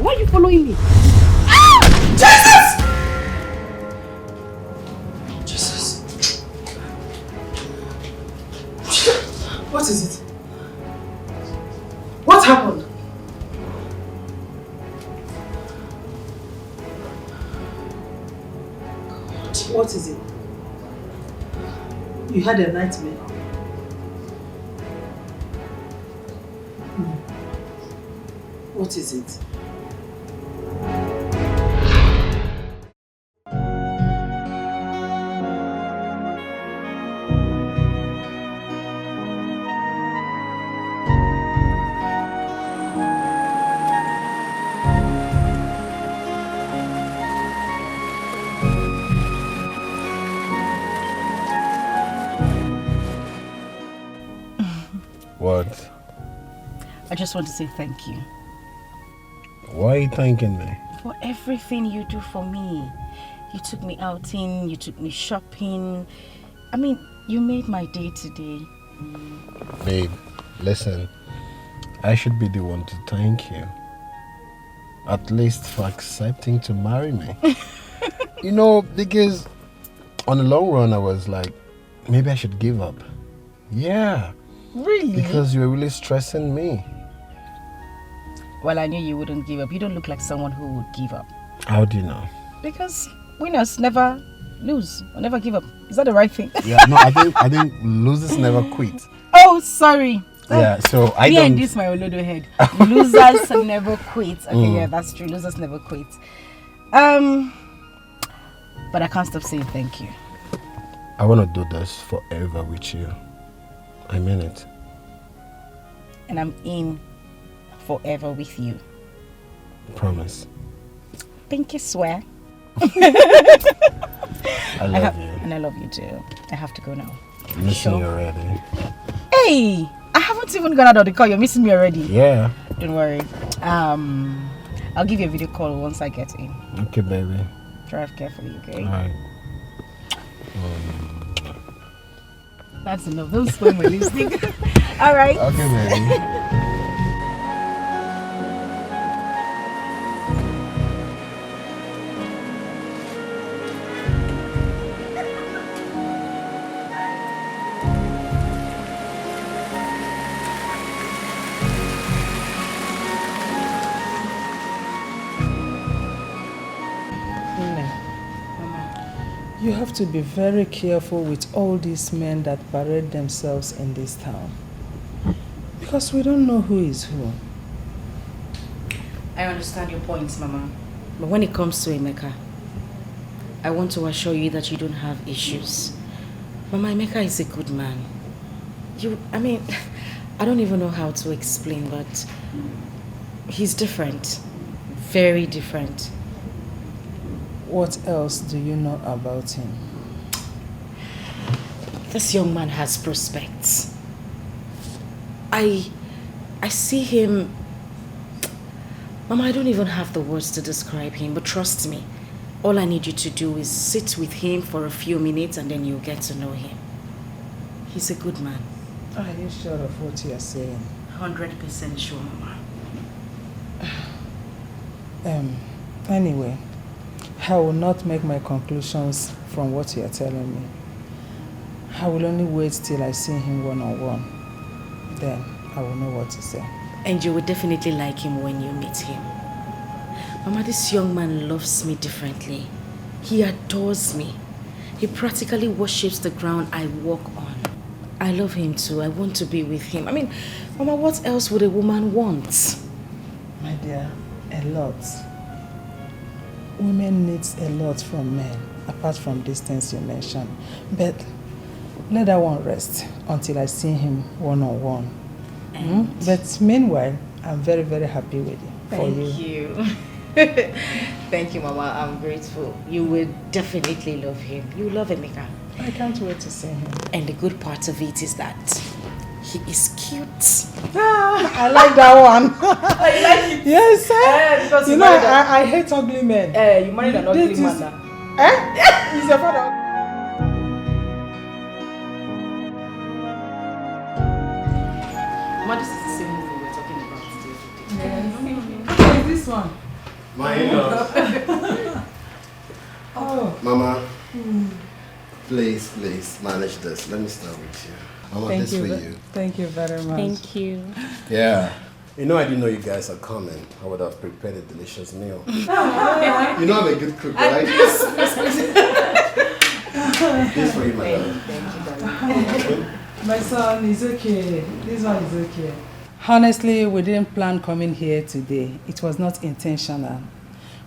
Why are you following me? Jesus! Jesus. What is it? What happened? What is it? You had a nightmare. What is it? What? I just want to say thank you. Why are you thanking me? For everything you do for me. You took me outing, you took me shopping. I mean, you made my day today. Babe, listen. I should be the one to thank you. At least for accepting to marry me. You know, because on the long run I was like, maybe I should give up. Yeah. Really? Because you were really stressing me. Well, I knew you wouldn't give up. You don't look like someone who would give up. How do you know? Because winners never lose or never give up. Is that the right thing? Yeah, no, I think losers never quit. Oh, sorry. Yeah, so I don't... don't... and this my Olodo head. Losers never quit. Okay, yeah, that's true. Losers never quit. But I can't stop saying thank you. I want to do this forever with you. I mean it. And I'm in forever with you. Promise. Pinky swear. I love you. And I love you too. I have to go now. Missing you already. Hey! I haven't even gone out of the car. You're missing me already. Yeah. Don't worry. I'll give you a video call once I get in. Okay, baby. Drive carefully, okay? Alright. That's enough. Don't spoil my lipstick. Alright. Okay, baby. You have to be very careful with all these men that parade themselves in this town. Because we don't know who is who. I understand your points, Mama. But when it comes to Emeka, I want to assure you that you don't have issues. Mama, Emeka is a good man. I mean, I don't even know how to explain, but he's different. Very different. What else do you know about him? This young man has prospects. I see him... Mama, I don't even have the words to describe him, but trust me, all I need you to do is sit with him for a few minutes and then you'll get to know him. He's a good man. Are you sure of what you are saying? 100% sure, Mama. Anyway, I will not make my conclusions from what you are telling me. I will only wait till I see him one-on-one. Then I will know what to say. And you will definitely like him when you meet him. Mama, this young man loves me differently. He adores me. He practically worships the ground I walk on. I love him too. I want to be with him. I mean, Mama, what else would a woman want? My dear, a lot. Women need a lot from men, apart from these things you mentioned. But let that one rest until I see him one-on-one. But meanwhile, I'm very, very happy with you. Thank you. Thank you, Mama. I'm grateful. You will definitely love him. You love Emeka. I can't wait to see him. And the good part of it is that he is cute. I like that one. I like it. Yes, sir. You know, I hate ugly men. You married an ugly man now. He's your father. Mama, this is the same movie we were talking about today. Yes. This one. My in-laws. Oh. Mama, please manage this. Let me start with you. Mama, this for you. Thank you very much. Thank you. Yeah. You know I didn't know you guys are coming. I would have prepared a delicious meal. You know I'm a good cook, right? This for you, my love. Thank you. My son, it's okay. This one is okay. Honestly, we didn't plan coming here today. It was not intentional.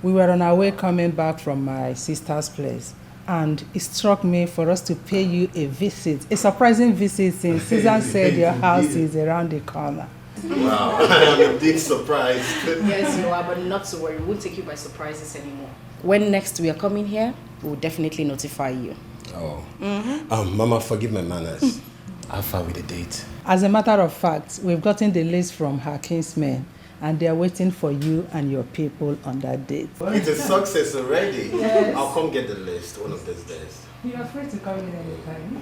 We were on our way coming back from my sister's place. And it struck me for us to pay you a visit. A surprising visit since Susan said your house is around the corner. Wow, I'm indeed surprised. Yes, you are, but not to worry. We won't take you by surprises anymore. When next we are coming here, we'll definitely notify you. Oh. Mama, forgive my manners. How far with the date? As a matter of fact, we've gotten the list from her kinsmen, and they are waiting for you and your people on that date. It's a success already. Yes. I'll come get the list one of these days. You are free to come in anytime.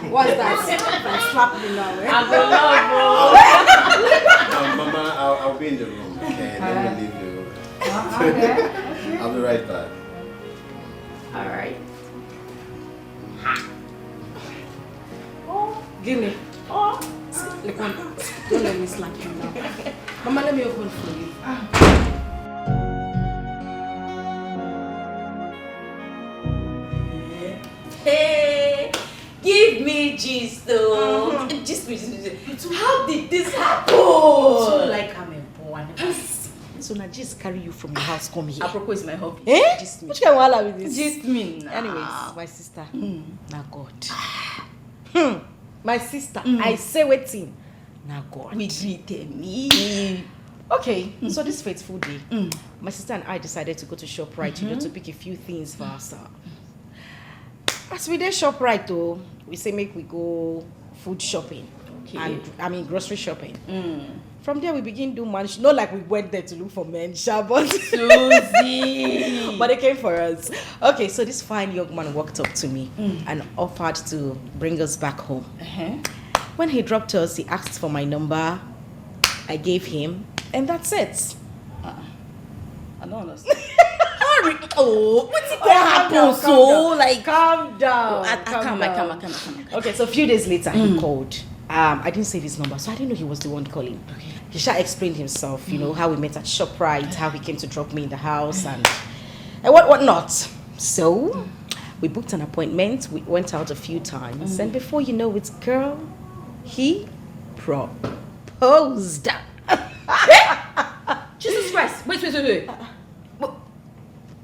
What's that? Slap me now, eh? Mama, I'll be in the room, okay? Let me leave you. Okay. I'll be right back. Alright. Give me. Oh. Like one. Don't let me slap you now. Mama, let me open for you. Hey, give me gist though. Gist me. How did this happen? So like I'm a boy. So now just carry you from your house, come here. Apropos is my hobby. Eh? Gist me. Which kind of wahala with this? Gist me now. Anyways, my sister. Now God. My sister. I say waiting. Now God. We greeted me. Okay, so this fateful day, my sister and I decided to go to ShopRite, you know, to pick a few things for ourselves. As we did ShopRite though, we say make we go food shopping. Okay. And grocery shopping. From there we begin do manage. Not like we went there to look for men, but Susie. but they came for us. Okay, so this fine young man walked up to me and offered to bring us back home. When he dropped us, he asked for my number. I gave him, and that's it. I don't understand. Hurry. Oh, what's it gonna happen? Calm So, down. like, Calm down. I come. Okay, so a few days later, he called. I didn't save his number, so I didn't know he was the one calling. Okay. He shall explain himself, you know, how we met at ShopRite, how he came to drop me in the house, and what not. So, we booked an appointment. We went out a few times, and before you know it, girl, he proposed. Jesus Christ. Wait.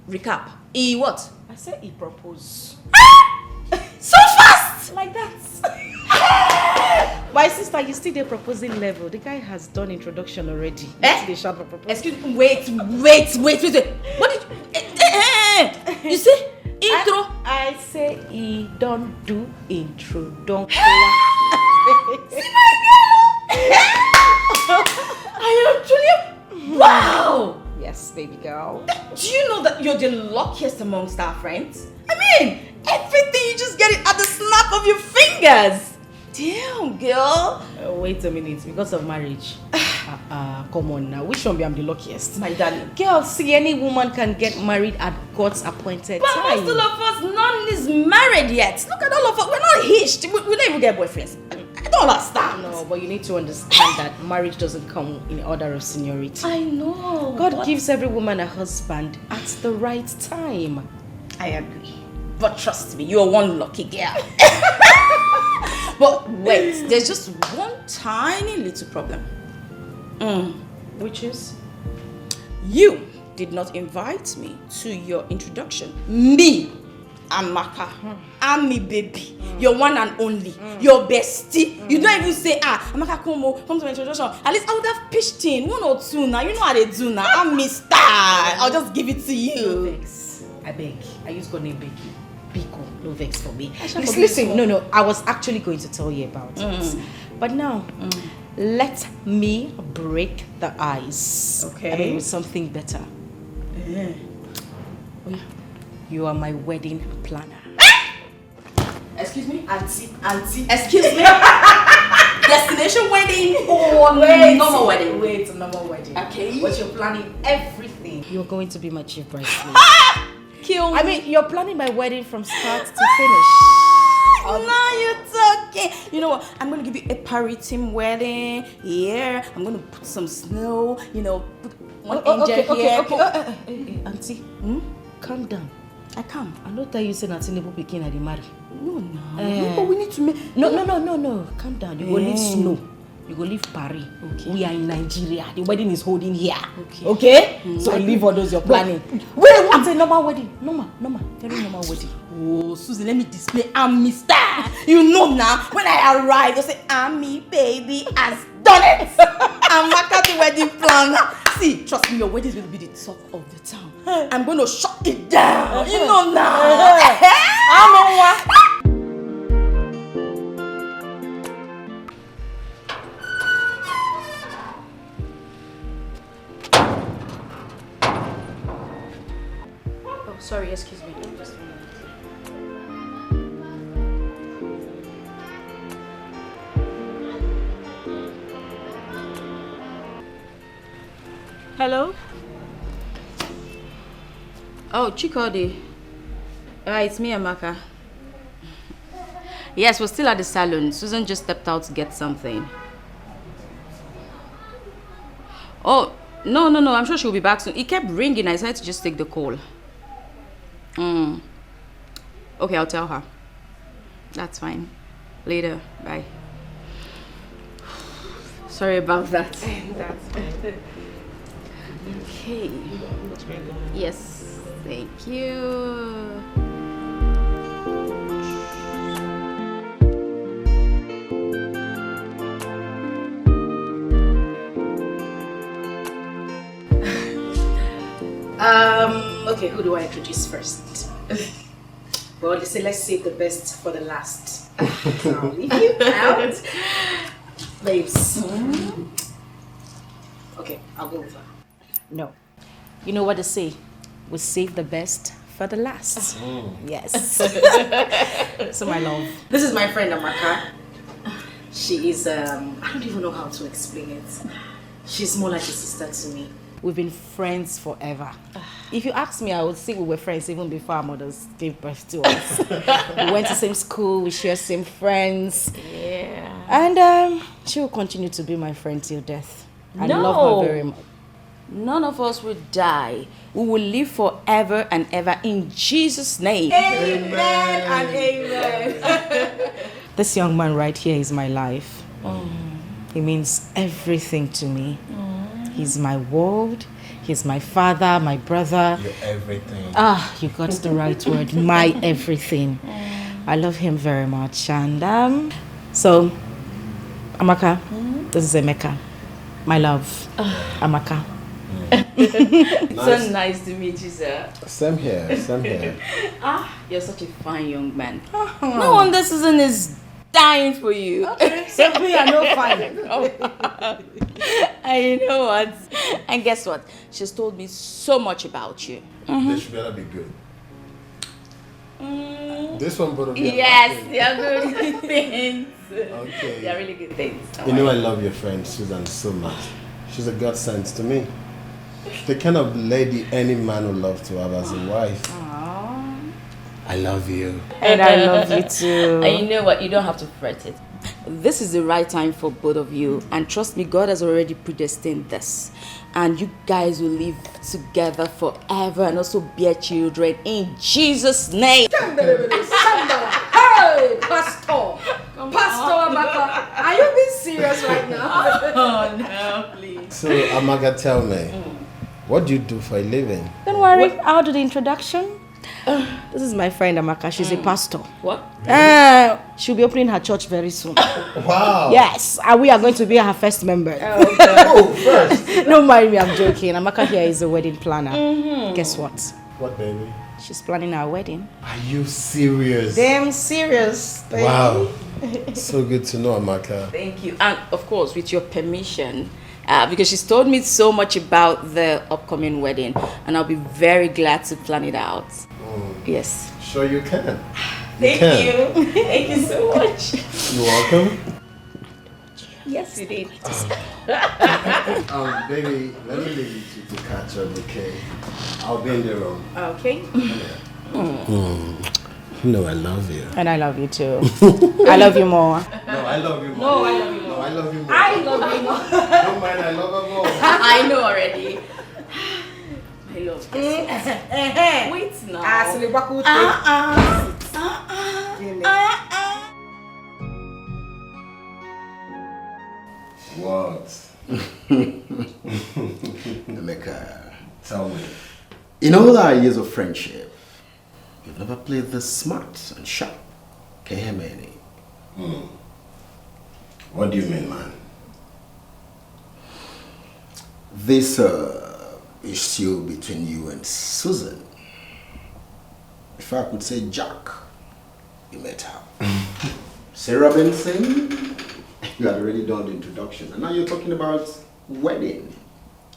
Recap. He what? I said he proposed. So fast! Like that. My sister, you still the proposing level. The guy has done introduction already. The shop of proposal. Excuse me. Wait. What did you... You see? Intro. I say he don't do introduction. See my girl. I am truly... Wow! Yes, baby girl. Do you know that you're the luckiest amongst our friends? I mean, everything you just get it at the snap of your fingers. Damn, girl. Wait a minute, because of marriage. Come on now. Which one be I'm the luckiest? My darling. Girl, see, any woman can get married at God's appointed But time. most of us, none is married yet. Look at all of us. We're not hitched. We don't even get boyfriends. I don't understand. No, but you need to understand that marriage doesn't come in order of seniority. I know. God gives every woman a husband at the right time. I agree. But trust me, you're one lucky girl. But wait, there's just one tiny little problem. Which is? You did not invite me to your introduction. Me, Amaka, I'm me baby, your one and only, your bestie. You don't even say, Amaka, come to my introduction. At least I would have pitched in 1 or 2 now. You know how they do now. I'm Mr. I'll just give it to you. Vex. I beg. I use God name beg you. Biko, no vex for me. forgive Listen, you. no. I was actually going to tell you about it. But now, let me break the ice. Okay. I mean, with something better. Oh, yeah. You are my wedding planner. Excuse me? Auntie. Excuse me? Destination wedding or normal wedding? Wait, normal wedding. Okay. But you're planning everything. You're going to be my chief bridesmaid. Kill me. I mean, you're planning my wedding from start to finish. Now you're talking. You know what? I'm gonna give you a party team wedding. Yeah. I'm gonna put some snow. You know, put one angel here. Okay. Auntie, calm down. I come. I know that you said Auntie Nebo Pikin and marry. No. But we need to make. No. Calm down. You go leave snow. You go leave Paris. Okay. We are in Nigeria. The wedding is holding here. Okay? So leave all those you're planning. Wait, what's a normal wedding? Normal. Very normal wedding. Oh, Susie, let me display Ami star. You know now, when I arrive, they'll say, Ami, baby, has done it. I'm Maka the wedding planner. See, trust me, your wedding is going to be the talk of the town. I'm going to shut it down. You know now. I'm on one. Sorry, excuse me. Just a minute. Hello? Oh, Chikodi. It's me, Amaka. Yes, we're still at the salon. Susan just stepped out to get something. Oh, no. I'm sure she'll be back soon. It kept ringing. I decided to just take the call. Okay, I'll tell her. That's fine. Later. Bye. Sorry about that. That's fine. Okay. Yes. Thank you. Okay, who do I introduce first? Well, they say let's save the best for the last. I'll leave you out. Babes. Okay, I'll go with her. No. You know what they say? We save the best for the last. Yes. So my love. This is my friend Amaka. She is, I don't even know how to explain it. She's more like a sister to me. We've been friends forever. If you ask me, I would say we were friends even before our mothers gave birth to us. We went to same school, we share same friends. Yeah. And she will continue to be my friend till death. I love her very much. None of us will die. We will live forever and ever in Jesus' name. Amen and amen. This young man right here is my life. He means everything to me. He's my world. He's my father, my brother. You're everything. You got the right word. My everything. I love him very much. And so, Amaka, this is Emeka. My love, Amaka. So nice to meet you, sir. Same here. You're such a fine young man. No wonder Susan is dying for you. So me, I know fine. And you know what? And guess what? She's told me so much about you. This better be good. This one better be Yes, they're good things. Okay. They're really good things. You know I love your friend Susan so much. She's a godsend to me. The kind of lady any man would love to have as a wife. Aww. I love you. And I love you too. And you know what? You don't have to fret it. This is the right time for both of you. And trust me, God has already predestined this. And you guys will live together forever and also bear children in Jesus' name. Hey, Pastor! Pastor Amaka, are you being serious right now? Oh, no, please. So Amaka, tell me, what do you do for a living? Don't worry, I'll do the introduction. This is my friend Amaka. She's a pastor. What? She'll be opening her church very soon. Wow. Yes, and we are going to be her first member. Oh, first. Don't mind me, I'm joking. Amaka here is a wedding planner. Guess what? What, baby? She's planning our wedding. Are you serious? Damn serious. Baby. Wow. So good to know, Amaka. Thank you. And of course, with your permission, because she's told me so much about the upcoming wedding, and I'll be very glad to plan it out. Yes. Sure you can. Thank you. Thank you so much. You're welcome. Yes, you did. Baby, let me leave you to catch up, okay? I'll be in the room. Okay. No, I love you. And I love you too. I love you more. No, I love you more. No, I love you more. No, I love you more. I love you more. Don't mind, I love her more. I know already. My love. Wait now. What? Emeka, tell me. In all our years of friendship, you've never played this smart and sharp. Can you hear me any? What do you mean, man? This issue between you and Susan. If I could say Jack, you met her. Sarah Benson, you had already done the introduction, and now you're talking about wedding.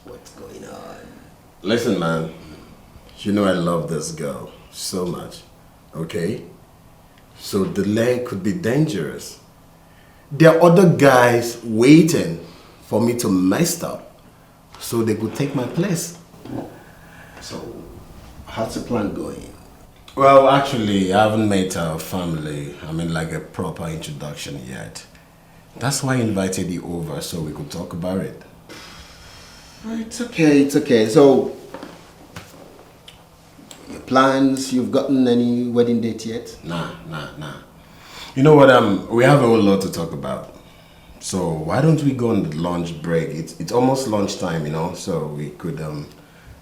What's going on? Listen, man. You know I love this girl so much, okay? So delay could be dangerous. There are other guys waiting for me to mess up so they could take my place. So, how's the plan going? Well, actually, I haven't met her family. I mean, like a proper introduction yet. That's why I invited you over so we could talk about it. It's okay, it's okay. So, your plans, you've gotten any wedding date yet? Nah. You know what, we have a whole lot to talk about. So why don't we go on the lunch break? It's almost lunchtime, you know, so we could,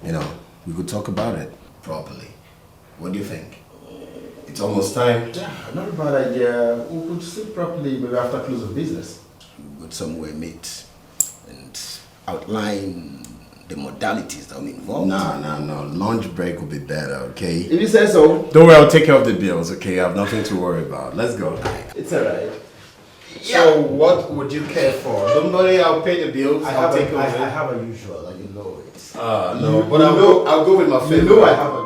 we could talk about it properly. What do you think? It's almost time. Yeah, not a bad idea. We could sit properly maybe after close of business. We could somewhere meet and outline the modalities that will be involved. No. Lunch break will be better, okay? If you say so. Don't worry, I'll take care of the bills, okay? I have nothing to worry about. Let's go. It's alright. Yeah. So, what would you care for? Don't worry, I'll pay the bills. I'll take care of it. I have a usual, and you know it. No, but I'll go with my favorite. You know I have a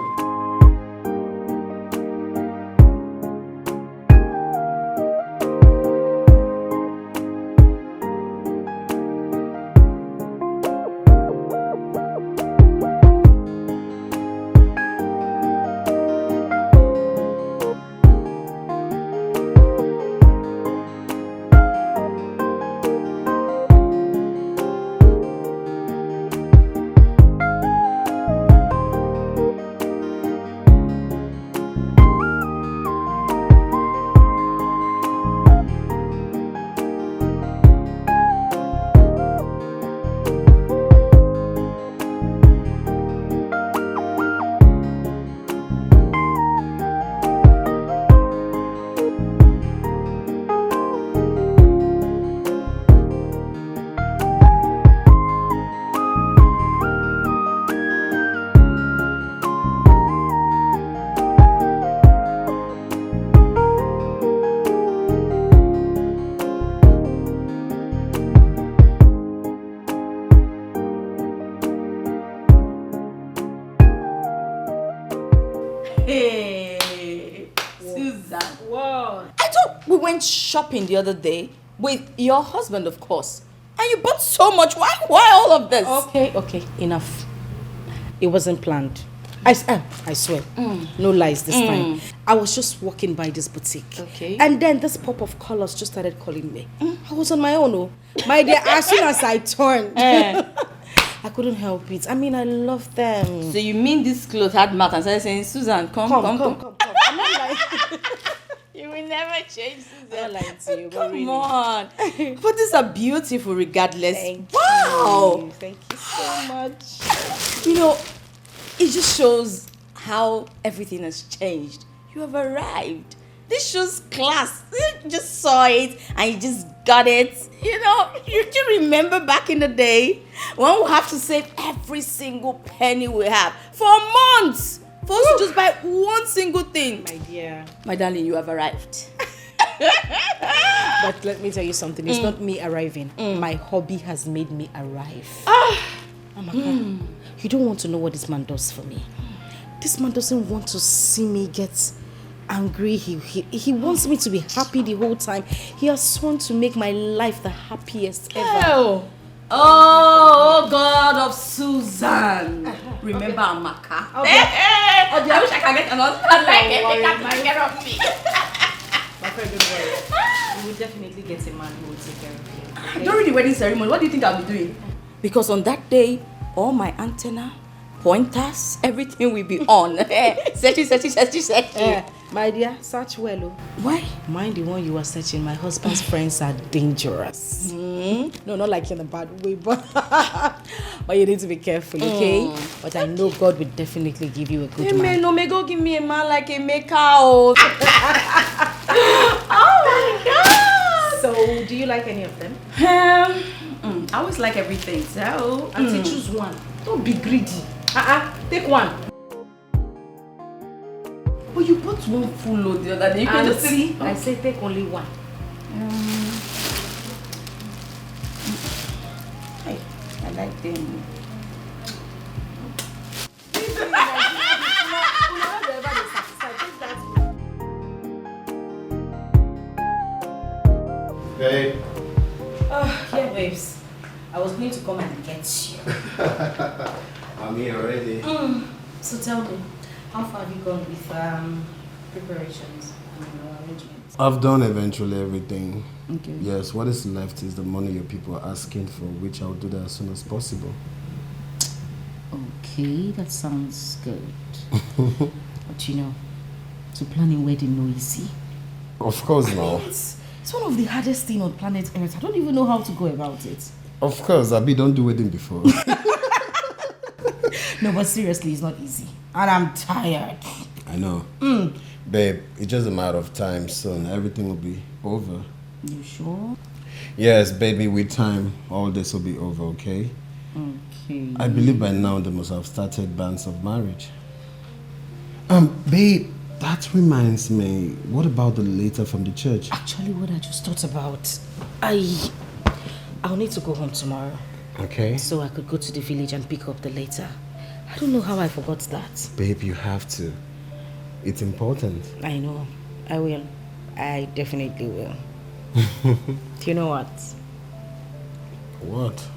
Shopping the other day with your husband, of course, and you bought so much. Why all of this? Okay, enough. It wasn't planned. I swear, no lies this time. I was just walking by this boutique, and then this pop of colors just started calling me. I was on my own, my dear. As soon as I turned, I couldn't help it. I mean, I love them. So you mean this clothes had mouth and started saying, Susan, come. I'm not like. You will never change, Susan. To you, come really. on. But these are beautiful regardless. Thank you. Thank you so much. You know, it just shows how everything has changed. You have arrived. This shows class. You just saw it and you just got it. You know, you remember back in the day when we have to save every single penny we have for months. For us to just buy one single thing. My dear. My darling, you have arrived. But let me tell you something. It's not me arriving. My hobby has made me arrive. Amaka, you don't want to know what this man does for me. This man doesn't want to see me get angry. He wants me to be happy the whole time. He has sworn to make my life the happiest ever. Oh, God of Susan. Remember Amaka. I wish I could get an husband like him. They can take care of me. My friend, don't worry. We will definitely get a man who will take care of you. Okay? During the wedding ceremony, what do you think I'll be doing? Because on that day, all my antenna, pointers, everything will be on. Searching. My dear, search well. Oh. Why? Mind the one you are searching. My husband's friends are dangerous. No, not like in a bad way, but you need to be careful, okay? But I know God will definitely give you a good man. No, may go give me a man like a maker. Oh my God! So, do you like any of them? I always like everything, so... Auntie, choose one. Don't be greedy. Take one. But you bought one full load the other day. You can just see. I say take only one. I like them. Babe. Yeah, babes. I was going to come and get you. I'm here already. So tell me, how far have you gone with preparations and arrangements? I've done eventually everything. Okay. Yes, what is left is the money your people are asking for, which I'll do that as soon as possible. Okay, that sounds good. But you know, to plan a wedding no easy. Of course not. It's one of the hardest things on planet Earth. I don't even know how to go about it. Of course, Abi don't do wedding before. No, but seriously, it's not easy. And I'm tired. I know. Babe, it's just a matter of time soon. Everything will be over. You sure? Yes, baby, with time, all this will be over, okay? Okay. I believe by now they must have started banns of marriage. Babe, that reminds me, what about the letter from the church? Actually, what I just thought about, I'll need to go home tomorrow. Okay. So I could go to the village and pick up the letter. I don't know how I forgot that. Babe, you have to. It's important. I know. I will. I definitely will. Do you know what? What?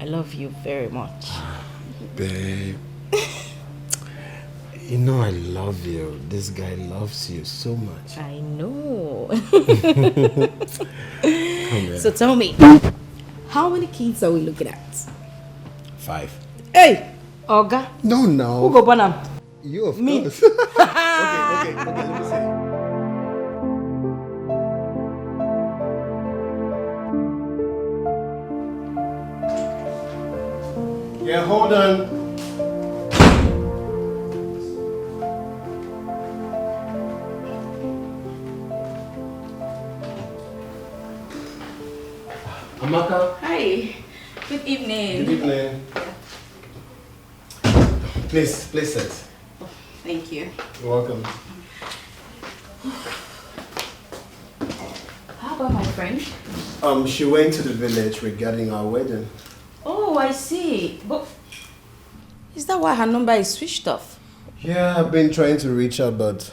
I love you very much. Babe. You know I love you. This guy loves you so much. I know. Come here. So tell me, how many kids are we looking at? 5. Hey, Oga. No, no. Who go born am? You, of Me. course. Okay, let me see. Yeah, hold on. Amaka. Hi. Good evening. Good evening. Please sit. Thank you. You're welcome. How about my friend? She went to the village regarding our wedding. Oh, I see. But is that why her number is switched off? Yeah, I've been trying to reach her, but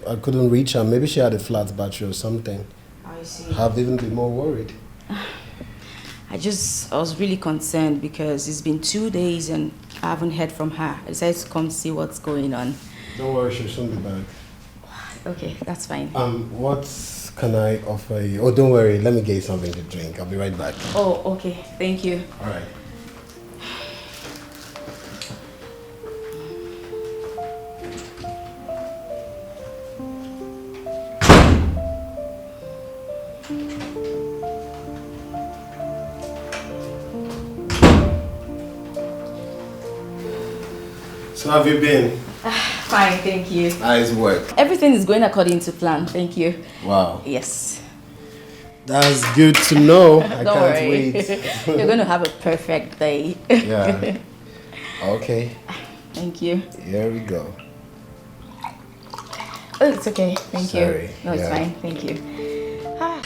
I couldn't reach her. Maybe she had a flat battery or something. I see. I've even been more worried. I was really concerned because it's been 2 days and I haven't heard from her. I decided to come see what's going on. Don't worry, she'll soon be back. Okay, that's fine. What can I offer you? Oh, don't worry. Let me get you something to drink. I'll be right back. Oh, okay. Thank you. All right. So how have you been? Fine, thank you. How's work? Everything is going according to plan. Thank you. Wow. Yes. That's good to know. I Don't can't worry. wait. You're going to have a perfect day. Yeah. Okay. Thank you. Here we go. Oh, it's okay. Thank Sorry. you. No, it's Yeah. fine. Thank you. Ah.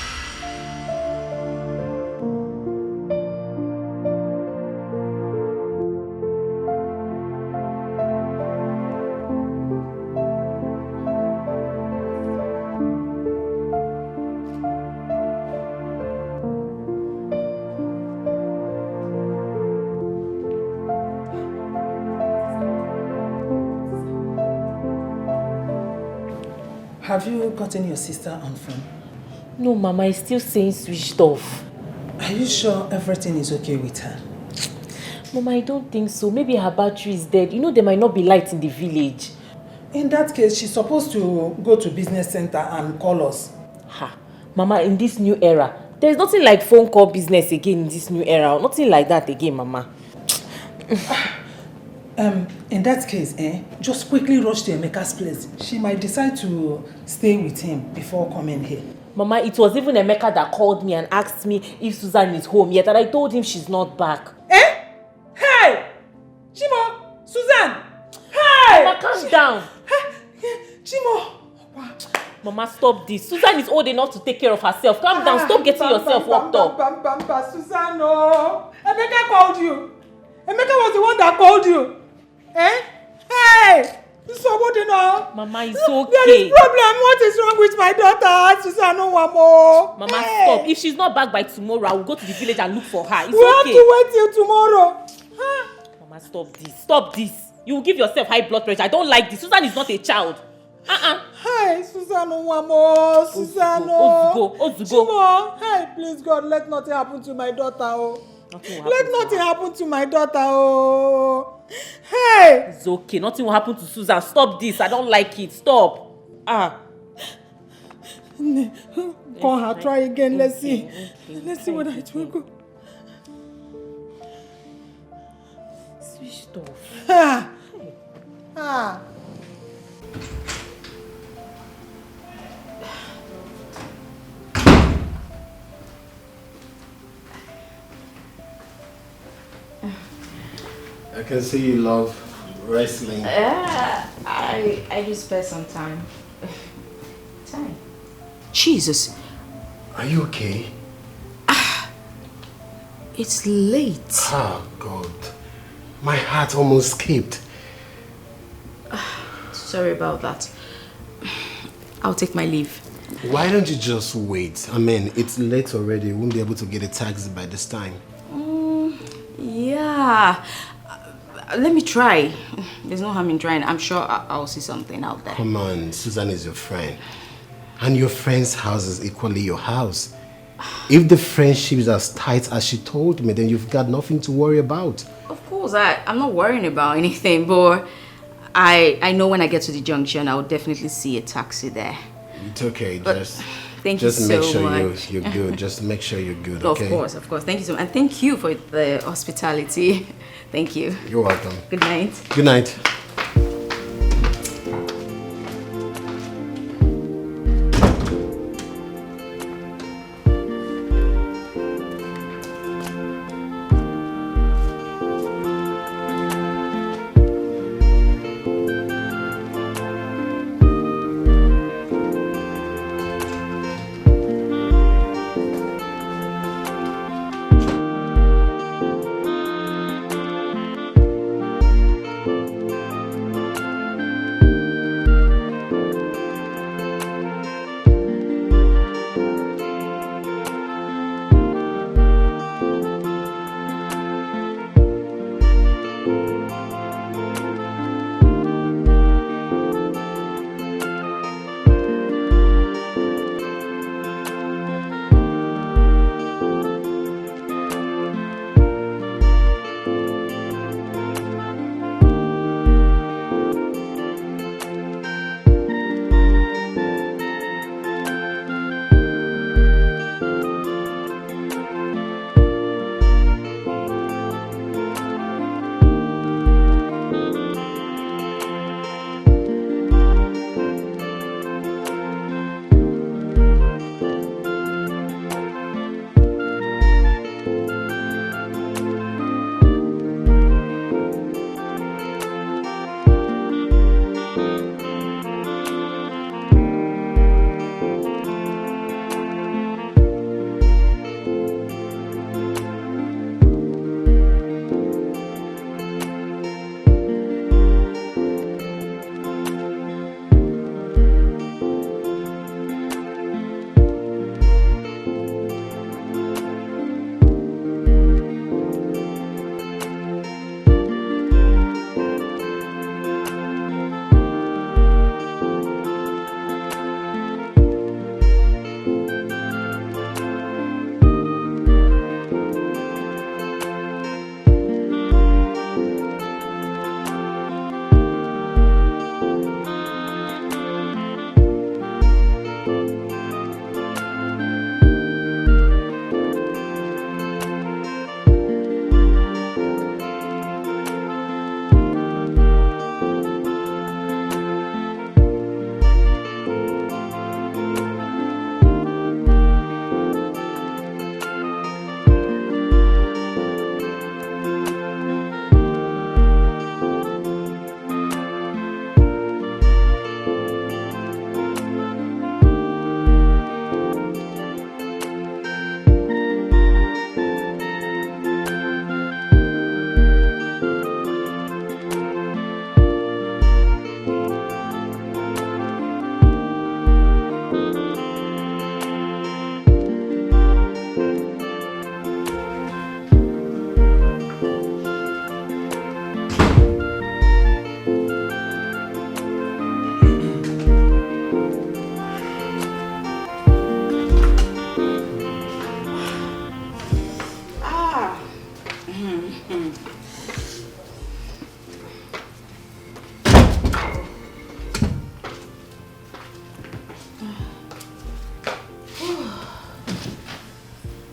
Have you gotten your sister on phone? No, Mama, it's still saying switched off. Are you sure everything is okay with her? Mama, I don't think so. Maybe her battery is dead. You know there might not be light in the village. In that case, she's supposed to go to business center and call us. Ha! Mama, in this new era, there's nothing like phone call business again in this new era. Nothing like that again, Mama. In that case, just quickly rush to Emeka's place. She might decide to stay with him before coming here. Mama, it was even Emeka that called me and asked me if Susan is home yet, and I told him she's not back. Hey! Chimo! Susan! Hey! Mama, calm down. Chimo! Mama, stop this. Susan is old enough to take care of herself. Calm down. Stop getting yourself worked up. Susan, no. Emeka called you. Emeka was the one that called you. Hey! So what do you know? Mama, it's okay. There is problem. What is wrong with my daughter? Susan, no one more. Mama, stop. If she's not back by tomorrow, I will go to the village and look for her. It's we have okay. to wait till tomorrow. Mama, stop this. Stop this. You will give yourself high blood pressure. I don't like this. Susan is not a child. Hey, Susan, no one more. Susan, no. Ozugo. Hey, please, God, let nothing happen to my daughter. Oh. Let nothing happen to my daughter. Oh. Hey. It's okay. Nothing will happen to Susan. Stop this. I don't like it. Stop. Call her. Try again. Let's see. Let's see whether it will go. Switched off. I can see you love wrestling. I just spent some time. Jesus. Are you okay? It's late. Oh, God. My heart almost skipped. Sorry about that. I'll take my leave. Why don't you just wait? I mean, it's late already. You won't be able to get a taxi by this time. Yeah. Let me try. There's no harm in trying. I'm sure I'll see something out there. Come on, Susan is your friend. And your friend's house is equally your house. If the friendship is as tight as she told me, then you've got nothing to worry about. Of course, I'm not worrying about anything, but I know when I get to the junction, I'll definitely see a taxi there. It's okay, but thank just you make so sure much. you're good. Just make sure you're good, okay? Of course. Thank you so much. And thank you for the hospitality. Thank you. You're welcome. Good night. Good night.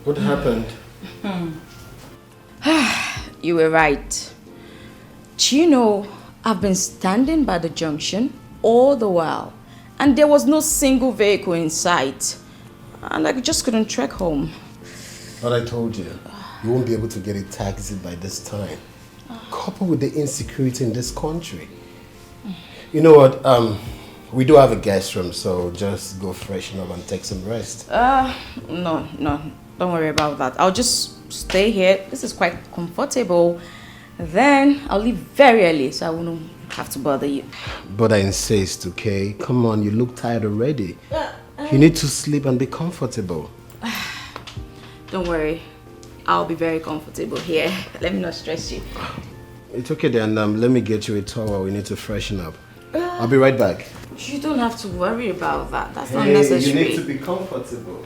What happened? You were right. Do you know, I've been standing by the junction all the while, and there was no single vehicle in sight. And I just couldn't trek home. But I told you, you won't be able to get a taxi by this time. Coupled with the insecurity in this country. You know what? We do have a guest room, so just go freshen up and take some rest. No. Don't worry about that. I'll just stay here. This is quite comfortable. Then I'll leave very early, so I won't have to bother you. But I insist, okay? Come on, you look tired already. You need to sleep and be comfortable. Don't worry. I'll be very comfortable here. Let me not stress you. It's okay then. Let me get you a towel. We need to freshen up. I'll be right back. You don't have to worry about that. That's not necessary. You need to be comfortable.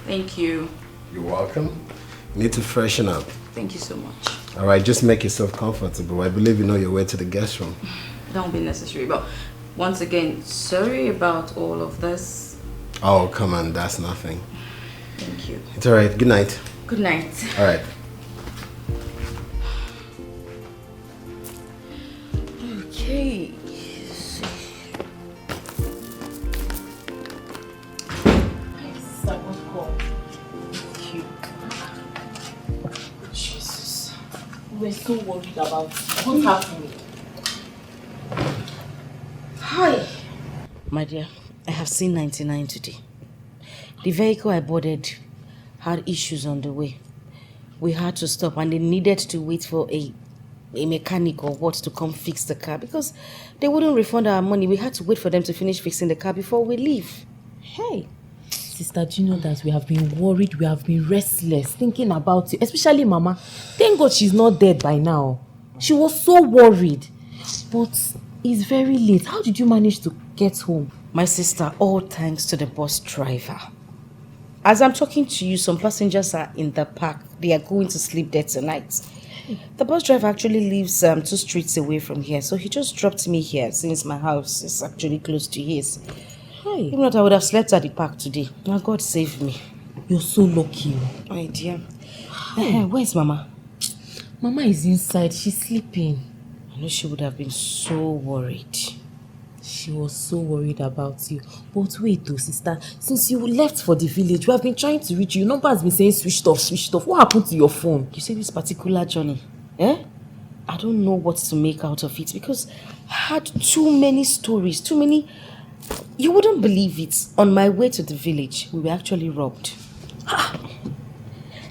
Thank you. You're welcome. You need to freshen up. Thank you so much. All right, just make yourself comfortable. I believe you know your way to the guest room. Don't be necessary, but once again, sorry about all of this. Oh, come on, that's nothing. Thank you. It's all right. Good night. Good night. All right. Okay. Jesus. We're so worried about what's happening. Hi. My dear, I have seen 99 today. The vehicle I boarded had issues on the way. We had to stop and they needed to wait for a mechanic or what to come fix the car because they wouldn't refund our money. We had to wait for them to finish fixing the car before we leave. Hey, sister, do you know that we have been worried, we have been restless, thinking about you, especially Mama. Thank God she's not dead by now. She was so worried. But it's very late. How did you manage to get home? My sister, all thanks to the bus driver. As I'm talking to you, some passengers are in the park. They are going to sleep there tonight. The bus driver actually lives 2 streets away from here, so he just dropped me here since my house is actually close to his. Hey. If not, I would have slept at the park today. Now God save me. You're so lucky. My dear. Where's Mama? Mama is inside. She's sleeping. I know she would have been so worried. She was so worried about you. But wait though, sister. Since you left for the village, we have been trying to reach you. Your number has been saying switched off, switched off. What happened to your phone? You see this particular journey? I don't know what to make out of it because I had too many stories, too many. You wouldn't believe it. On my way to the village, we were actually robbed.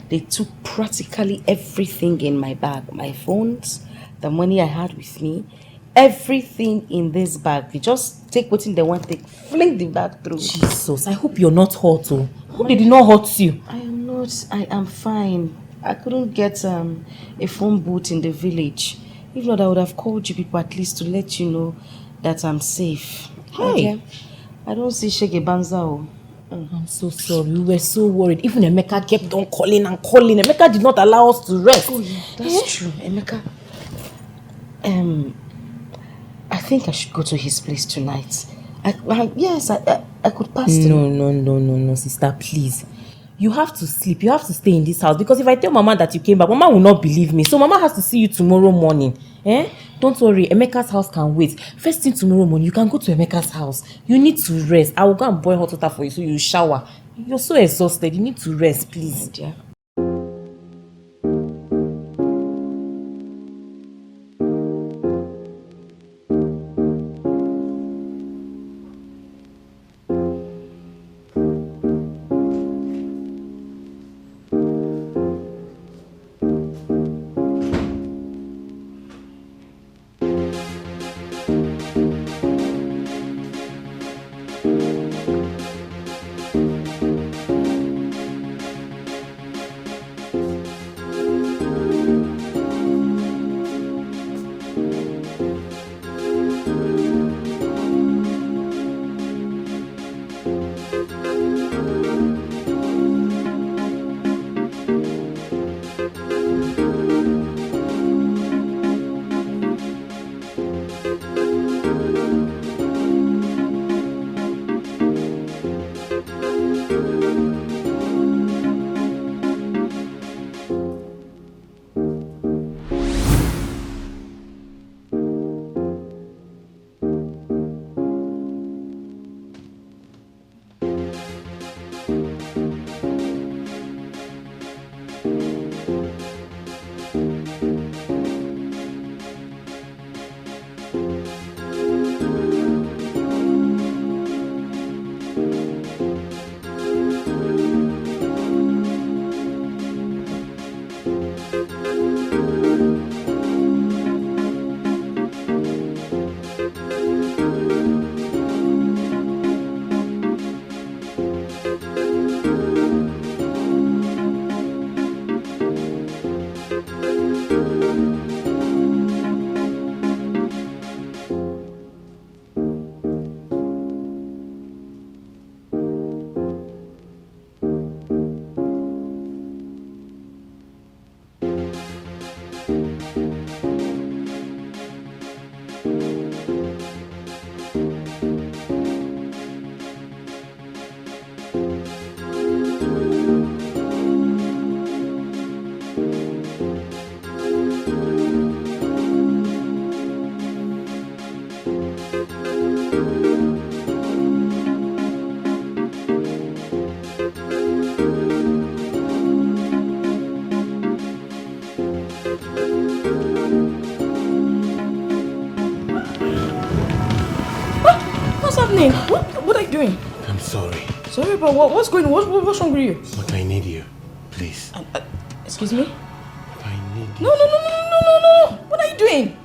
They took practically everything in my bag. My phones, the money I had with me, everything in this bag. They just take what they want, they fling the bag through. Jesus, I hope you're not hurt. Oh. I hope they did not hurt you. I am not. I am fine. I couldn't get a phone booth in the village. If not, I would have called you people at least to let you know that I'm safe. Hey. Okay? I don't see Shege Banza. I'm so sorry. We were so worried. Even Emeka kept on calling and calling. Emeka did not allow us to rest. Oh, yeah, that's true. Emeka. I think I should go to his place tonight. Yes, I could pass him. No, sister, please. You have to sleep. You have to stay in this house because if I tell Mama that you came back, Mama will not believe me. So Mama has to see you tomorrow morning. Don't worry, Emeka's house can wait. First thing tomorrow morning, you can go to Emeka's house. You need to rest. I will go and boil hot water for you so you shower. You're so exhausted. You need to rest, please. Dear. sorry. Sorry, but what's going on? What's wrong with you? Look, I need you. Please. Excuse me? I need you. No. What are you doing?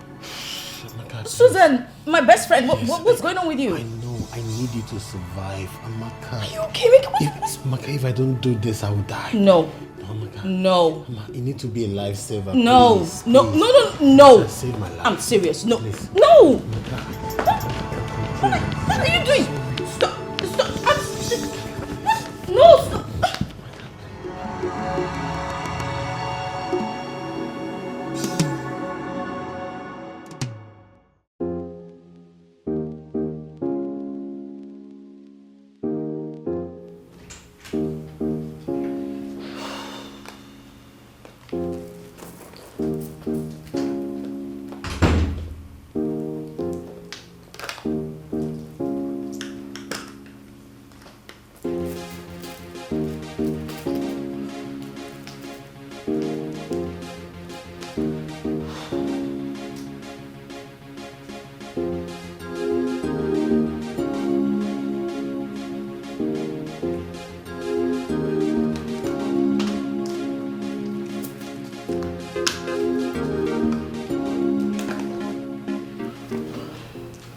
Amaka, Susan, my best friend, what's going on with you? I know. I need you to survive. Amaka. Are you okay? Amaka, if I don't do this, I will die. No. Amaka. No. Amaka, you need to be a lifesaver. No. Please, No. please. No. Save my life. I'm serious. No. Please. No. Amaka. What are you doing? Stop. No, stop.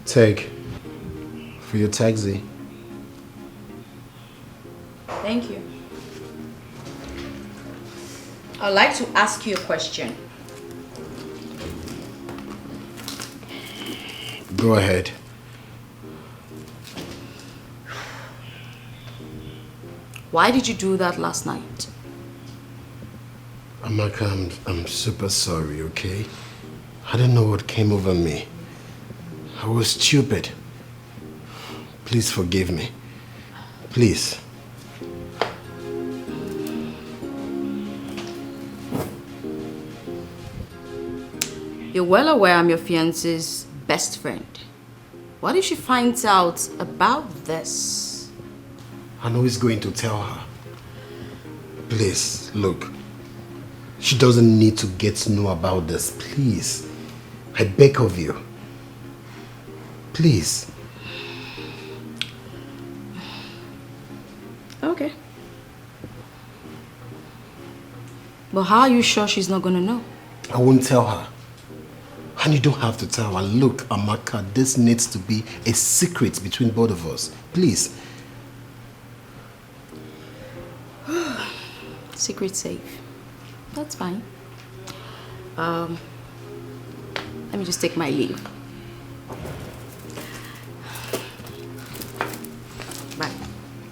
Take for your taxi. Thank you. I'd like to ask you a question. Go ahead. Why did you do that last night? Amaka, I'm super sorry, okay? I don't know what came over me. I was stupid. Please forgive me. Please. You're well aware I'm your fiancé's best friend. What if she finds out about this? I know he's going to tell her. Please, look. She doesn't need to get to know about this. Please. I beg of you. Please. Okay. But how are you sure she's not gonna know? I won't tell her. And you don't have to tell her. Look, Amaka, this needs to be a secret between both of us. Please. Secret safe. That's fine. Let me just take my leave. Bye.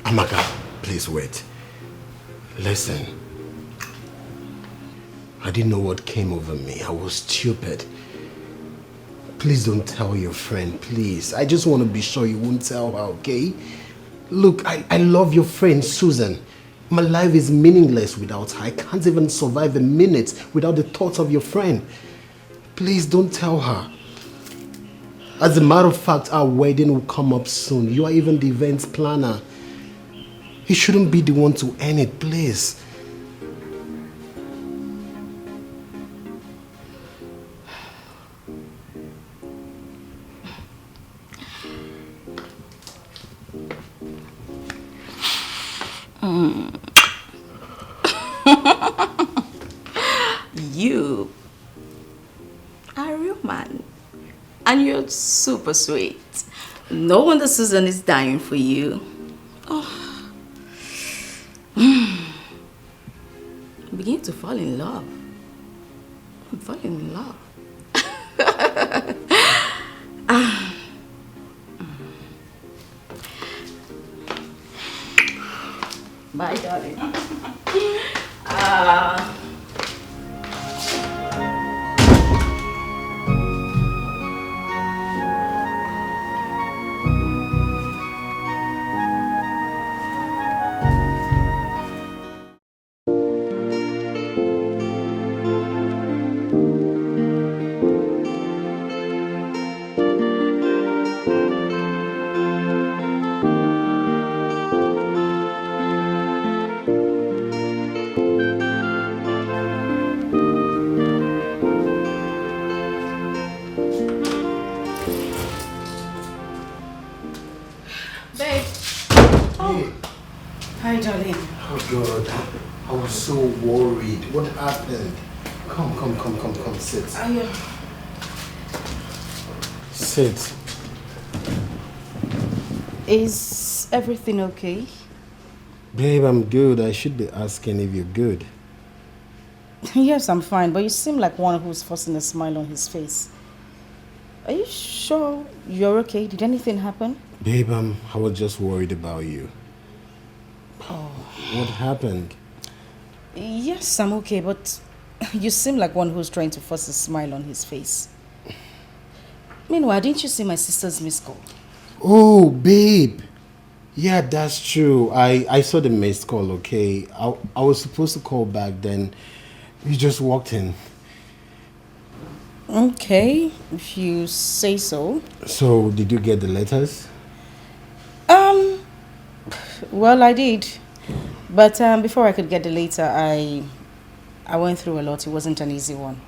Amaka, please wait. Listen. I didn't know what came over me. I was stupid. Please don't tell your friend, please. I just want to be sure you won't tell her, okay? Look, I love your friend, Susan. My life is meaningless without her. I can't even survive a minute without the thoughts of your friend. Please don't tell her. As a matter of fact, our wedding will come up soon. You are even the events planner. He shouldn't be the one to end it, please. You are a real man. And you're super sweet. No wonder Susan is dying for you. Oh. I'm beginning to fall in love. I'm falling in love. Bye, darling. so worried. What happened? Come, sit. Sit. Is everything okay? Babe, I'm good. I should be asking if you're good. Yes, I'm fine, but you seem like one who's forcing a smile on his face. Are you sure you're okay? Did anything happen? Babe, I was just worried about you. Oh. What happened? Yes, I'm okay, but you seem like one who's trying to force a smile on his face. Meanwhile, didn't you see my sister's missed call? Oh, babe. Yeah, that's true. I saw the missed call, okay? I was supposed to call back then. You just walked in. Okay, if you say so. So, did you get the letters? Well, I did. But before I could get the letter, I went through a lot. It wasn't an easy one.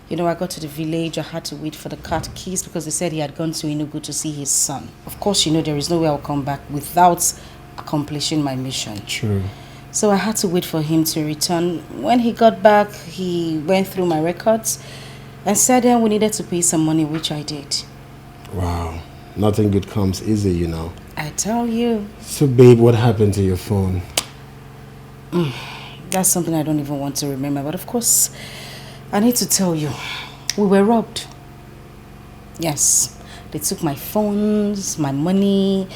You know, I got to the village. I had to wait for the cat keys because they said he had gone to Enugu to see his son. Of course, you know, there is no way I'll come back without accomplishing my mission. True. So I had to wait for him to return. When he got back, he went through my records and said we needed to pay some money, which I did. Wow. Nothing good comes easy, you know. I tell you. So, babe, what happened to your phone? That's something I don't even want to remember. But of course, I need to tell you. We were robbed. Yes. They took my phones, my money,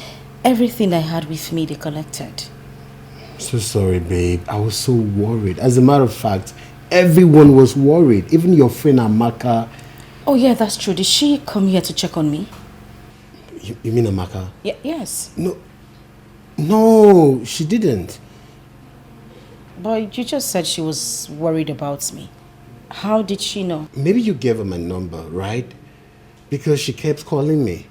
everything I had with me, they collected. So sorry, babe. I was so worried. As a matter of fact, everyone was worried. Even your friend Amaka. Oh, yeah, that's true. Did she come here to check on me? You mean Amaka? Yeah, yes. No, she didn't. But you just said she was worried about me. How did she know? Maybe you gave her my number, right? Because she kept calling me.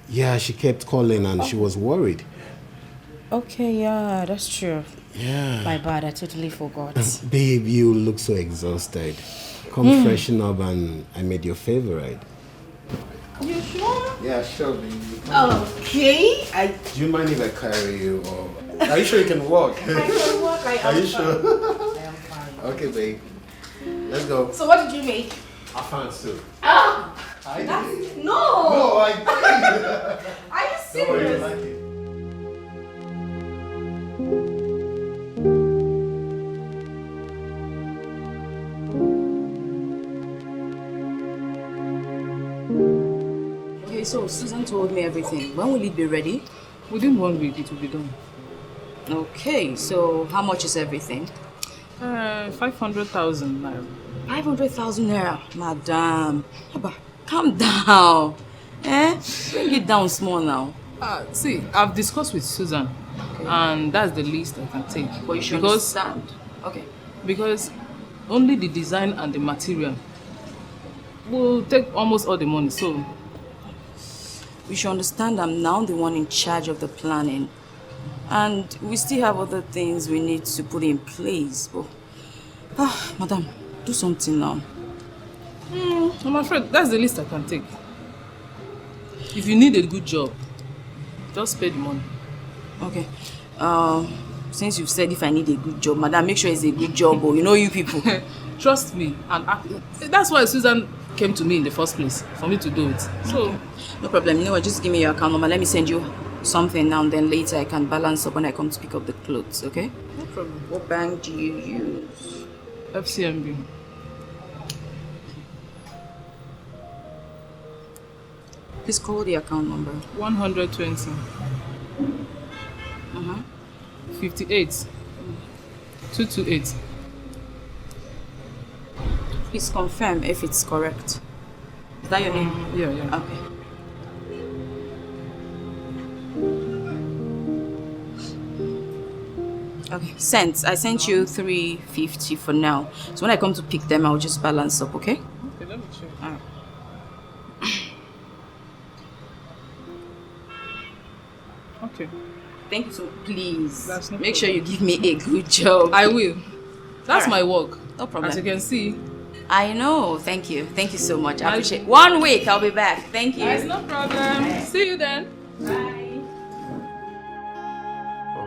Yeah, she kept calling and she was worried. Okay, yeah, that's true. Yeah. My bad, I totally forgot. Babe, you look so exhausted. Come freshen up and I made your favorite. You sure? Yeah, sure, baby. Okay. Do you mind if I carry you? Or are you sure you can walk? I can walk. Are you sure? I am fine. Okay, babe. Let's go. So what did you make? I found soup. Ah! I did. No! No, I did. Are you Don't worry, serious? you like it. Okay, so Susan told me everything. When will it be ready? Within 1 week, it will be done. Okay, so how much is everything? 500,000 naira. 500,000 naira. Madam, Abba, calm down. Bring it down small now. See, I've discussed with Susan, and that's the least I can take. But you should understand. Okay. Because only the design and the material will take almost all the money, so... You should understand I'm now the one in charge of the planning. And we still have other things we need to put in place. But, madam, do something now. I'm afraid that's the least I can take. If you need a good job, just pay the money. Okay. Since you've said if I need a good job, madam, make sure it's a good job, or you know you people. Trust me, and that's why Susan came to me in the first place, for me to do it. So, okay. No problem. You know what? Just give me your account number. Let me send you something now, and then later I can balance up when I come to pick up the clothes, okay? no problem. What bank do you use? FCMB. Please call the account number. 120. 58. 228. Please confirm if it's correct. Is that your name? Yeah. Okay. Okay, sent. I sent you 350 for now. So when I come to pick them, I'll just balance up, okay? Okay, let me check. Alright. Okay. Thank you so much. Please That's no make problem. sure you give me a good job. I will. That's Alright. my work. No problem. As you can see. I know. Thank you. Thank you so much. I appreciate it. 1 week, I'll be back. Thank you. There's no problem. See you then. Bye.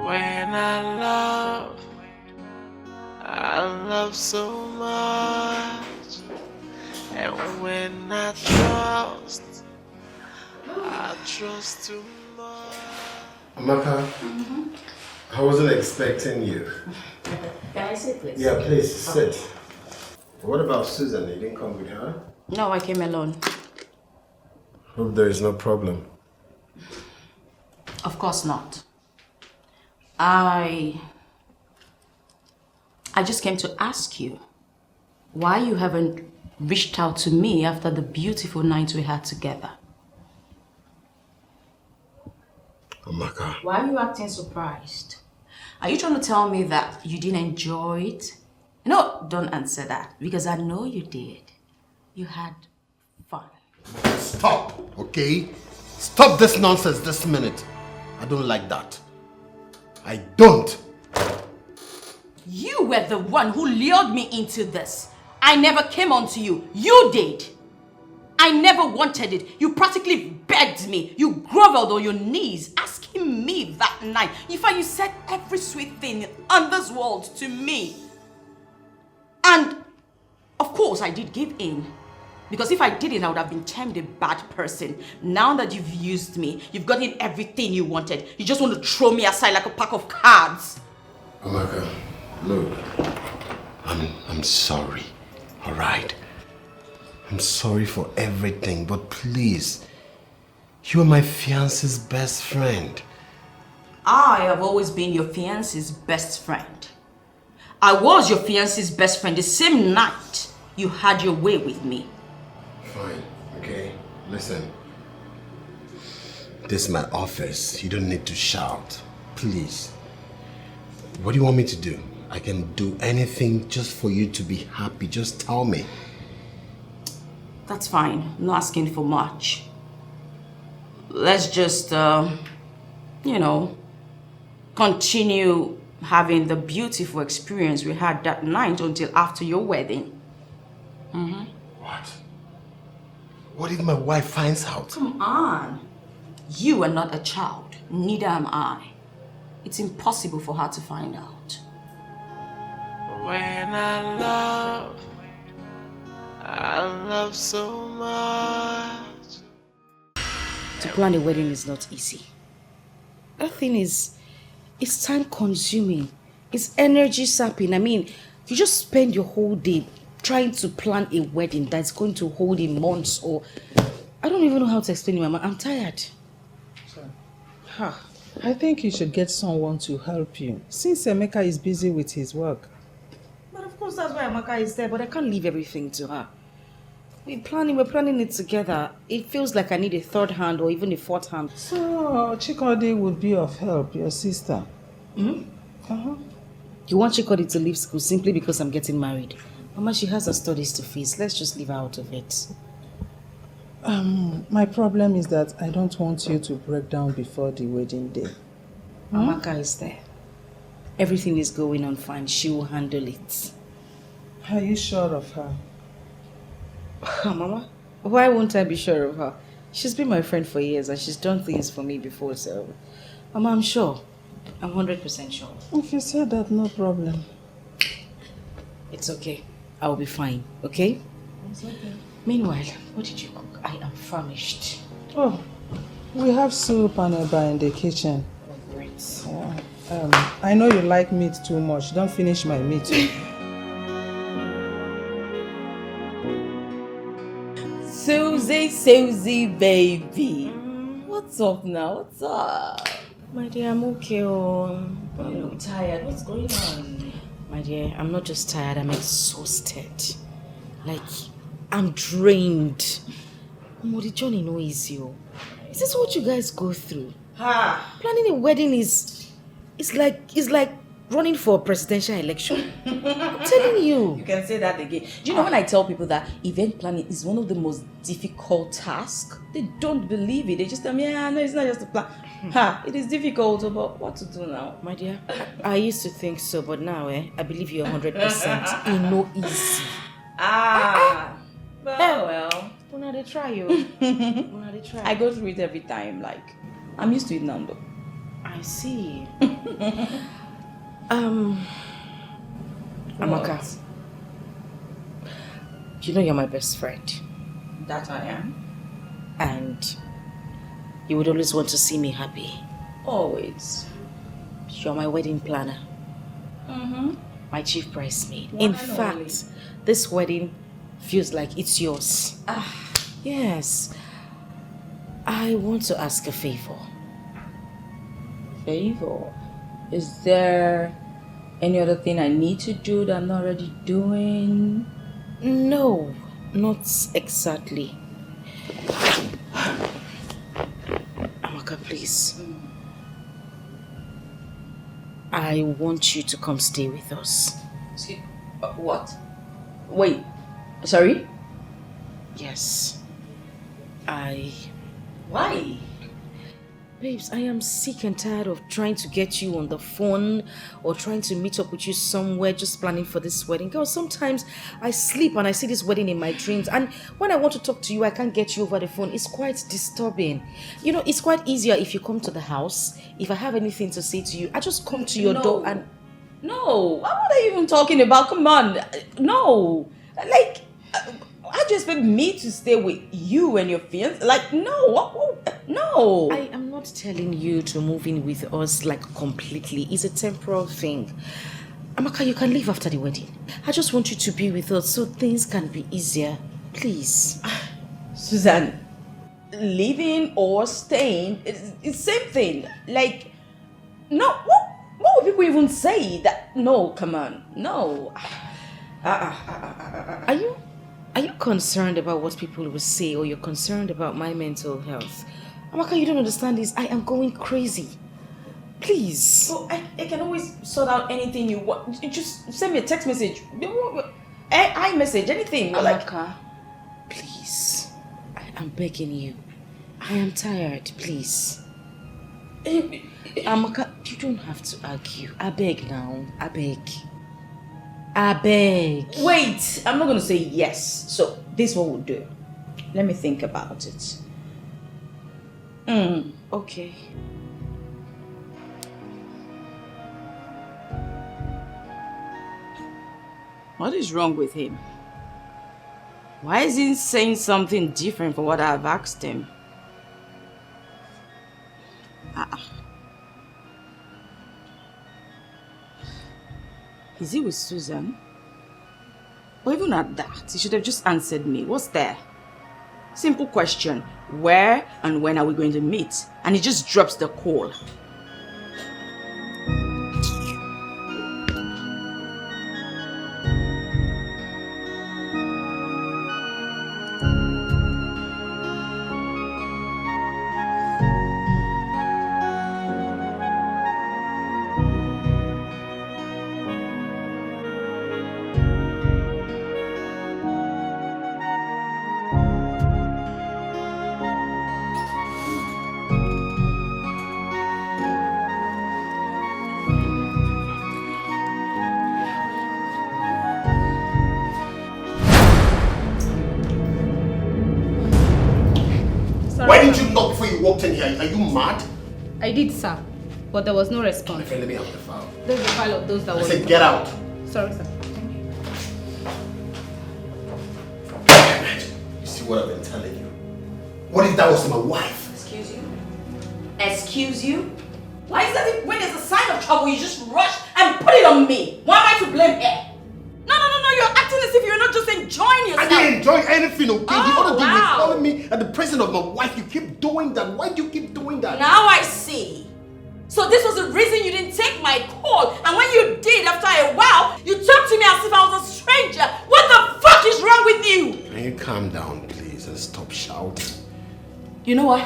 When I love, I love so much, and when I trust too much. Amaka, I wasn't expecting you. Can I sit, please? Yeah, please sit. What about Susan? You didn't come with her? No, I came alone. Hope there is no problem. Of course not. I just came to ask you why you haven't reached out to me after the beautiful night we had together. Amaka. Why are you acting surprised? Are you trying to tell me that you didn't enjoy it? No, don't answer that, because I know you did. You had fun. Stop, okay? Stop this nonsense this minute. I don't like that. I don't. You were the one who lured me into this. I never came on to you. You did. I never wanted it. You practically begged me. You groveled on your knees, asking me that night. In fact, you said every sweet thing on this world to me. And, of course, I did give in. Because if I didn't, I would have been termed a bad person. Now that you've used me, you've gotten everything you wanted. You just want to throw me aside like a pack of cards. Amaka, look. I'm sorry, all right? I'm sorry for everything, but please, you are my fiancé's best friend. I have always been your fiancé's best friend. I was your fiancé's best friend the same night you had your way with me. Fine, okay? Listen. This is my office. You don't need to shout. Please. What do you want me to do? I can do anything just for you to be happy. Just tell me. That's fine. I'm not asking for much. Let's just, continue having the beautiful experience we had that night until after your wedding. What? What if my wife finds out? Come on. You are not a child. Neither am I. It's impossible for her to find out. When I love so much. To plan a wedding is not easy. That thing is, it's time consuming. It's energy sapping. I mean, you just spend your whole day trying to plan a wedding that's going to hold in months or... I don't even know how to explain it, Mama. I'm tired. I think you should get someone to help you, since Emeka is busy with his work. But of course, that's why Amaka is there, but I can't leave everything to her. We're planning it together. It feels like I need a third hand or even a fourth hand. So, Chikodi would be of help, your sister. You want Chikodi to leave school simply because I'm getting married? Mama, she has her studies to face. Let's just leave her out of it. My problem is that I don't want you to break down before the wedding day. Amaka is there. Everything is going on fine. She will handle it. Are you sure of her? Mama, why won't I be sure of her? She's been my friend for years and she's done things for me before, so... Mama, I'm sure. I'm 100% sure. If you said that, no problem. It's okay. I'll be fine, okay? It's okay. Meanwhile, what did you cook? I am famished. Oh, we have soup and eba in the kitchen. Oh, great. Yeah. I know you like meat too much. Don't finish my meat. Susie, baby. What's up now? What's up? My dear, I'm okay. Oh. You look tired. What's going on? My dear, I'm not just tired, I'm exhausted. Like, I'm drained. The journey no easy. Is this what you guys go through? Planning a wedding is like running for a presidential election. I'm telling you. You can say that again. Do you know when I tell people that event planning is one of the most difficult tasks? They don't believe it. They just tell me, no, it's not just a plan. It is difficult, but what to do now? My dear, I used to think so, but now, I believe you're 100%. It's no easy. Well. Una dey try, yo. Una dey try. I go through it every time. Like, I'm used to it now, though. I see. Amaka, you know you're my best friend. That I am. And you would always want to see me happy. Always. You're my wedding planner. Mm-hmm. My chief bridesmaid. In fact, this wedding feels like it's yours. Yes. I want to ask a favor. Favor? Is there any other thing I need to do that I'm not already doing? No, not exactly. Amaka, please. I want you to come stay with us. Excuse, what? Wait, sorry? Yes. Why? Babes, I am sick and tired of trying to get you on the phone or trying to meet up with you somewhere just planning for this wedding. Girl, sometimes I sleep and I see this wedding in my dreams, and when I want to talk to you, I can't get you over the phone. It's quite disturbing. You know, it's quite easier if you come to the house. If I have anything to say to you, I just come to your door and... No, what are you even talking about? Come on. No. Like, how do you expect me to stay with you and your fiancé? Like, no. No. I am not telling you to move in with us like completely. It's a temporal thing. Amaka, you can leave after the wedding. I just want you to be with us so things can be easier. Please. Suzanne, leaving or staying is the same thing. Like, no, what would people even say? That, no, come on, no. Are you concerned about what people will say, or you're concerned about my mental health? Amaka, you don't understand this. I am going crazy. Please. So I can always sort out anything you want. You just send me a text message. iMessage, anything. Amaka, please. I am begging you. I am tired, please. Amaka, you don't have to argue. I beg now. I beg. Wait, I'm not going to say yes. So this is what we'll do. Let me think about it. Okay. What is wrong with him? Why is he saying something different from what I've asked him? Is he with Susan? Or even at that, he should have just answered me. What's there? Simple question. Where and when are we going to meet? And he just drops the call. Why didn't you knock before you walked in here? Are you mad? I did, sir, but there was no response. My friend, let me have the file. There's the file of those that I were... said get out. Sorry, sir. Damn it. You see what I've been telling you? What if that was my wife? Excuse you? Excuse you? Why is that when there's a sign of trouble, you just rush and put it on me? Why am I to blame here? No, you're acting as if you're not just enjoying yourself. I didn't enjoy anything, okay? Oh, the other day wow. you're calling me at the presence of my wife. You keep doing that. Why do you keep doing that? Now I see. So this was the reason you didn't take my call. And when you did, after a while, you talked to me as if I was a stranger. What the fuck is wrong with you? Can you calm down, please, and stop shouting? You know what?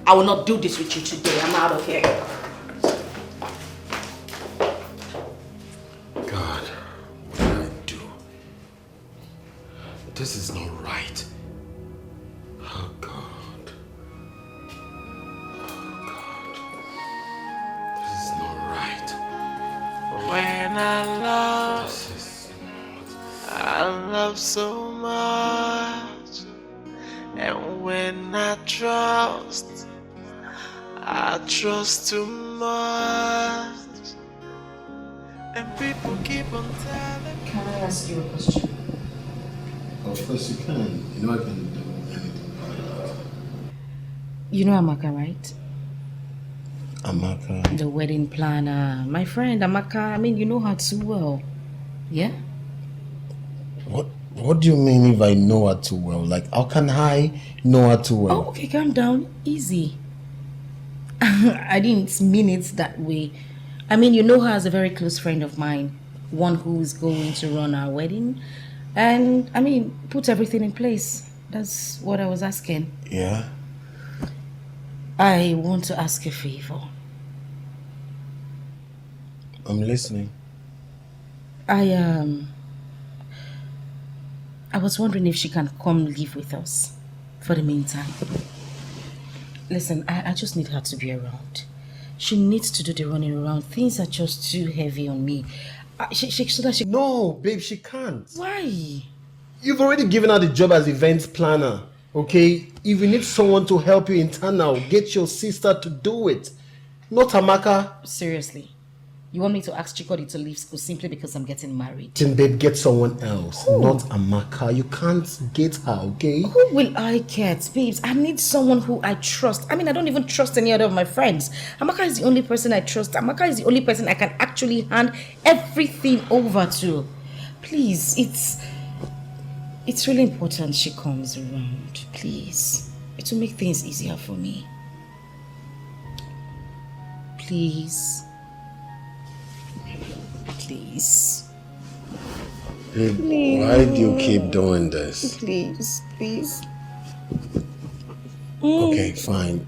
I will not do this with you today. I'm out of here. God, what did I do? This is not right. Oh, God. Oh, God. This is not right. When I love so much, and when I trust too much, and people keep on telling. Can I ask you a question? Of course you can. You know I can do anything for you. You know Amaka, right? Amaka. The wedding planner. My friend Amaka, I mean, you know her too well. Yeah? What do you mean if I know her too well? Like, how can I know her too well? Oh, okay, calm down. Easy. I didn't mean it that way. I mean, you know her as a very close friend of mine. One who's going to run our wedding. And, I mean, put everything in place. That's what I was asking. Yeah? I want to ask a favor. I'm listening. I was wondering if she can come live with us for the meantime. Listen, I just need her to be around. She needs to do the running around. Things are just too heavy on me. She No, babe, she can't. Why? You've already given her the job as events planner, okay? If you need someone to help you internal, get your sister to do it. Not Amaka. Seriously. You want me to ask Chikodi to leave school simply because I'm getting married? Then babe, get someone else. Not Amaka. You can't get her, okay? Who will I get, babes? I need someone who I trust. I mean, I don't even trust any other of my friends. Amaka is the only person I trust. Amaka is the only person I can actually hand everything over to. Please, it's really important she comes around. Please. It will make things easier for me. Please. Please. Babe, why do you keep doing this? Please. Okay, fine.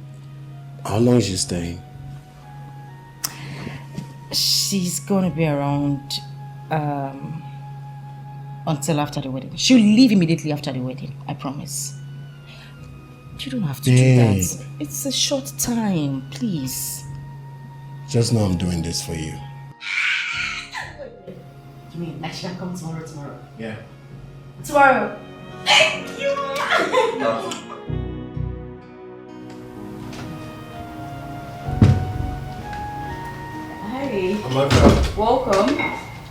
How long is she staying? She's gonna be around until after the wedding. She'll leave immediately after the wedding, I promise. You don't have to do that. It's a short time, please. Just know I'm doing this for you. You mean I should come tomorrow? Yeah. Tomorrow. Thank you. Hi. Amaka. Welcome.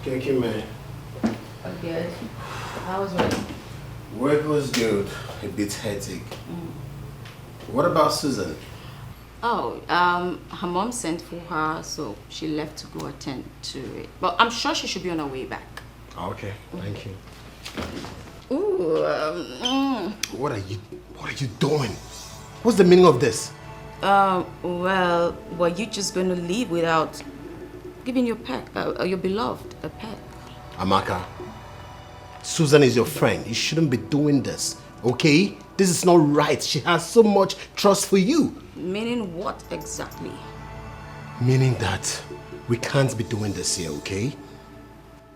Thank you, man. Good. How was work? Work was good. A bit hectic. What about Susan? Oh, her mom sent for her, so she left to go attend to it. But I'm sure she should be on her way back. Okay, thank you. Ooh, What are you doing? What's the meaning of this? well, were you just going to leave without giving your pet, your beloved, a pet? Amaka, Susan is your friend. You shouldn't be doing this, okay? This is not right. She has so much trust for you. Meaning what exactly? Meaning that we can't be doing this here, okay?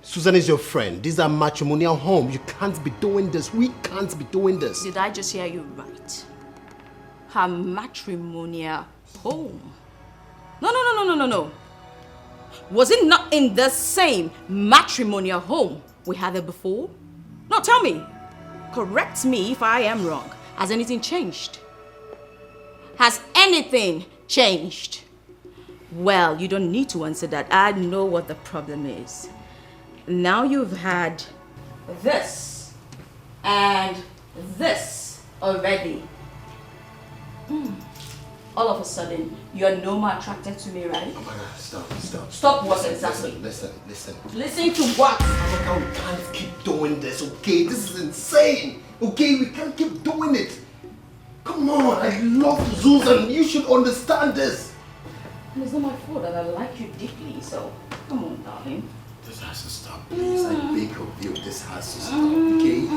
Susan is your friend. This is a matrimonial home. You can't be doing this. We can't be doing this. Did I just hear you right? Her matrimonial home. No. Was it not in the same matrimonial home we had it before? No, tell me. Correct me if I am wrong. Has anything changed? Has anything changed? Well, you don't need to answer that. I know what the problem is. Now you've had this and this already. All of a sudden, you're no more attracted to me, right? Oh my God, stop. Stop what exactly? Listen. Listen to what? Amaka, we can't keep doing this, okay? This is insane, okay? We can't keep doing it. Come on, I love Susan. You should understand this. And it's not my fault that I like you deeply, so come on, darling. This has to stop, please. I beg of you, this has to stop, okay?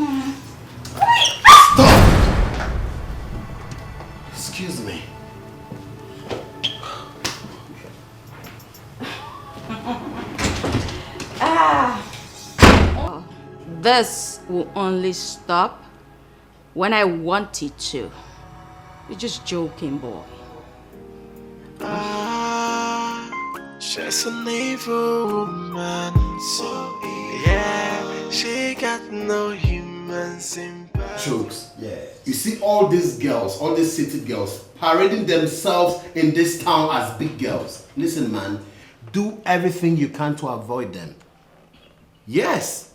Stop! Excuse me. This will only stop when I want it to. You're just joking, boy. She's an evil woman, so yeah, she got no human sympathy. Jokes, yeah. You see all these girls, all these city girls, parading themselves in this town as big girls. Listen, man, Do everything you can to avoid them. Yes,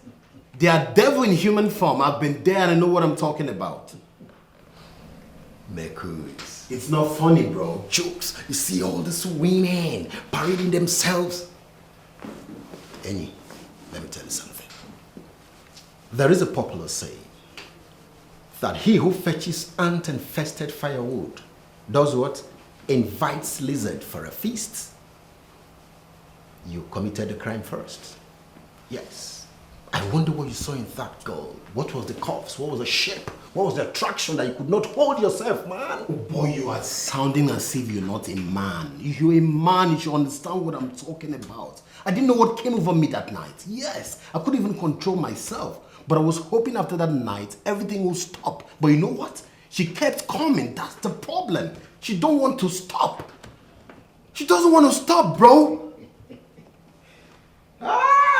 they are devil in human form. I've been there and I know what I'm talking about. Mekus. It's not funny, bro. Jokes. You see all these women parading themselves. Annie, let me tell you something. There is a popular saying that he who fetches ant-infested firewood does what? Invites lizard for a feast. You committed the crime first. Yes. I wonder what you saw in that girl. What was the curves? What was the shape? What was the attraction that you could not hold yourself, man? Oh boy, you are sounding as if you're not a man. If you're a man, you should understand what I'm talking about. I didn't know what came over me that night. Yes, I couldn't even control myself. But I was hoping after that night, everything will stop. But you know what? She kept coming. That's the problem. She don't want to stop. She doesn't want to stop, bro.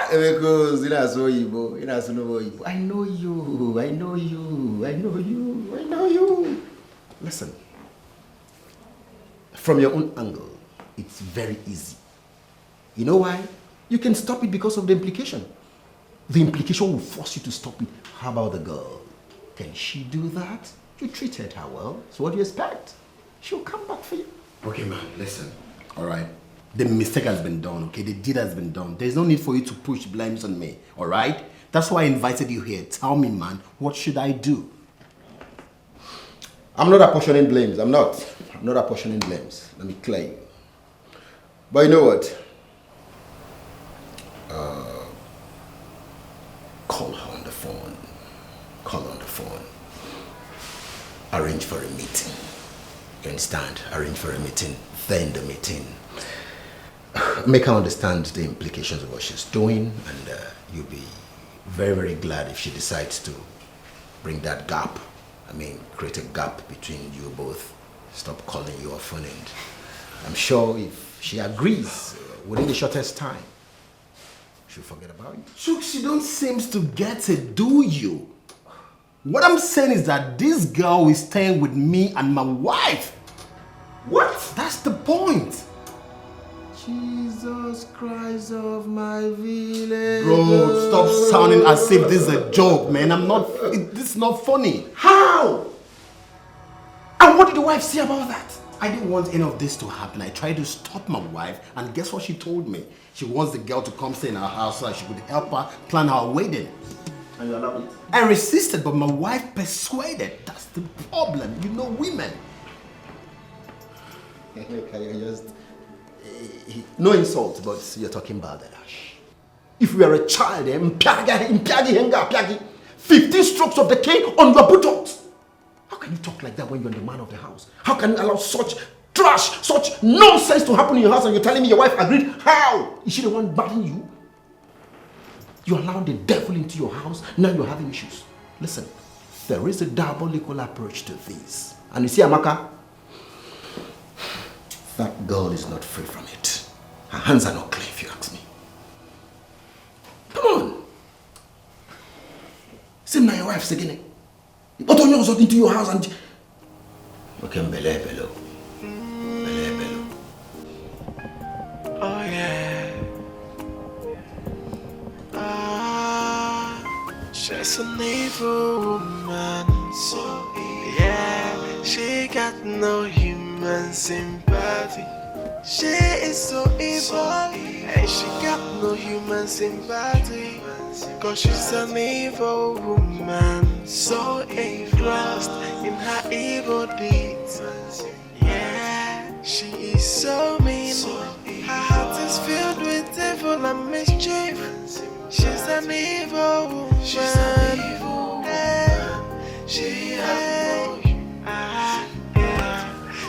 Because I know you. Listen, from your own angle, it's very easy. You know why? You can stop it because of the implication. The implication will force you to stop it. How about the girl? Can she do that? You treated her well, so what do you expect? She'll come back for you. Okay, man, listen. All right? The mistake has been done, okay? The deed has been done. There's no need for you to push blames on me, all right? That's why I invited you here. Tell me, man, what should I do? I'm not apportioning blames. I'm not apportioning blames. Let me clear you. But you know what? Call her on the phone. Call her on the phone. Arrange for a meeting. You understand? Arrange for a meeting. Then the meeting. Make her understand the implications of what she's doing, and you'll be very, very glad if she decides to bring that gap. I mean, create a gap between you both. Stop calling you a phone end. I'm sure if she agrees within the shortest time, she'll forget about you. Chooks, you don't seem to get it, do you? What I'm saying is that this girl is staying with me and my wife. What? That's the point. Jesus Christ of my village. Bro, stop sounding as if this is a joke, man. This is not funny. How? And what did the wife say about that? I didn't want any of this to happen. I tried to stop my wife, and guess what she told me? She wants the girl to come stay in our house so that she could help her plan our wedding. And you allowed it? I resisted, but my wife persuaded. That's the problem. You know women. Okay, no insult, but you're talking about that. If we are a child, 15 strokes of the cane on your buttocks. How can you talk like that when you're the man of the house? How can you allow such trash, such nonsense to happen in your house and you're telling me your wife agreed? How? Is she the one battling you? You allowed the devil into your house, now you're having issues. Listen, there is a diabolical approach to this. And you see, Amaka, that girl is not free from it. Her hands are not clean, if you ask me. Come on. Same now your wife's again. But on yours into your house and... Okay, Bele. Oh yeah. She's an evil woman. So yeah, she got no human sympathy. She is so evil, and she got no human sympathy. Cause she's an evil woman, so engrossed in her evil deeds. Yeah, she is so mean. Her heart is filled with evil and mischief. She's an evil woman. She has no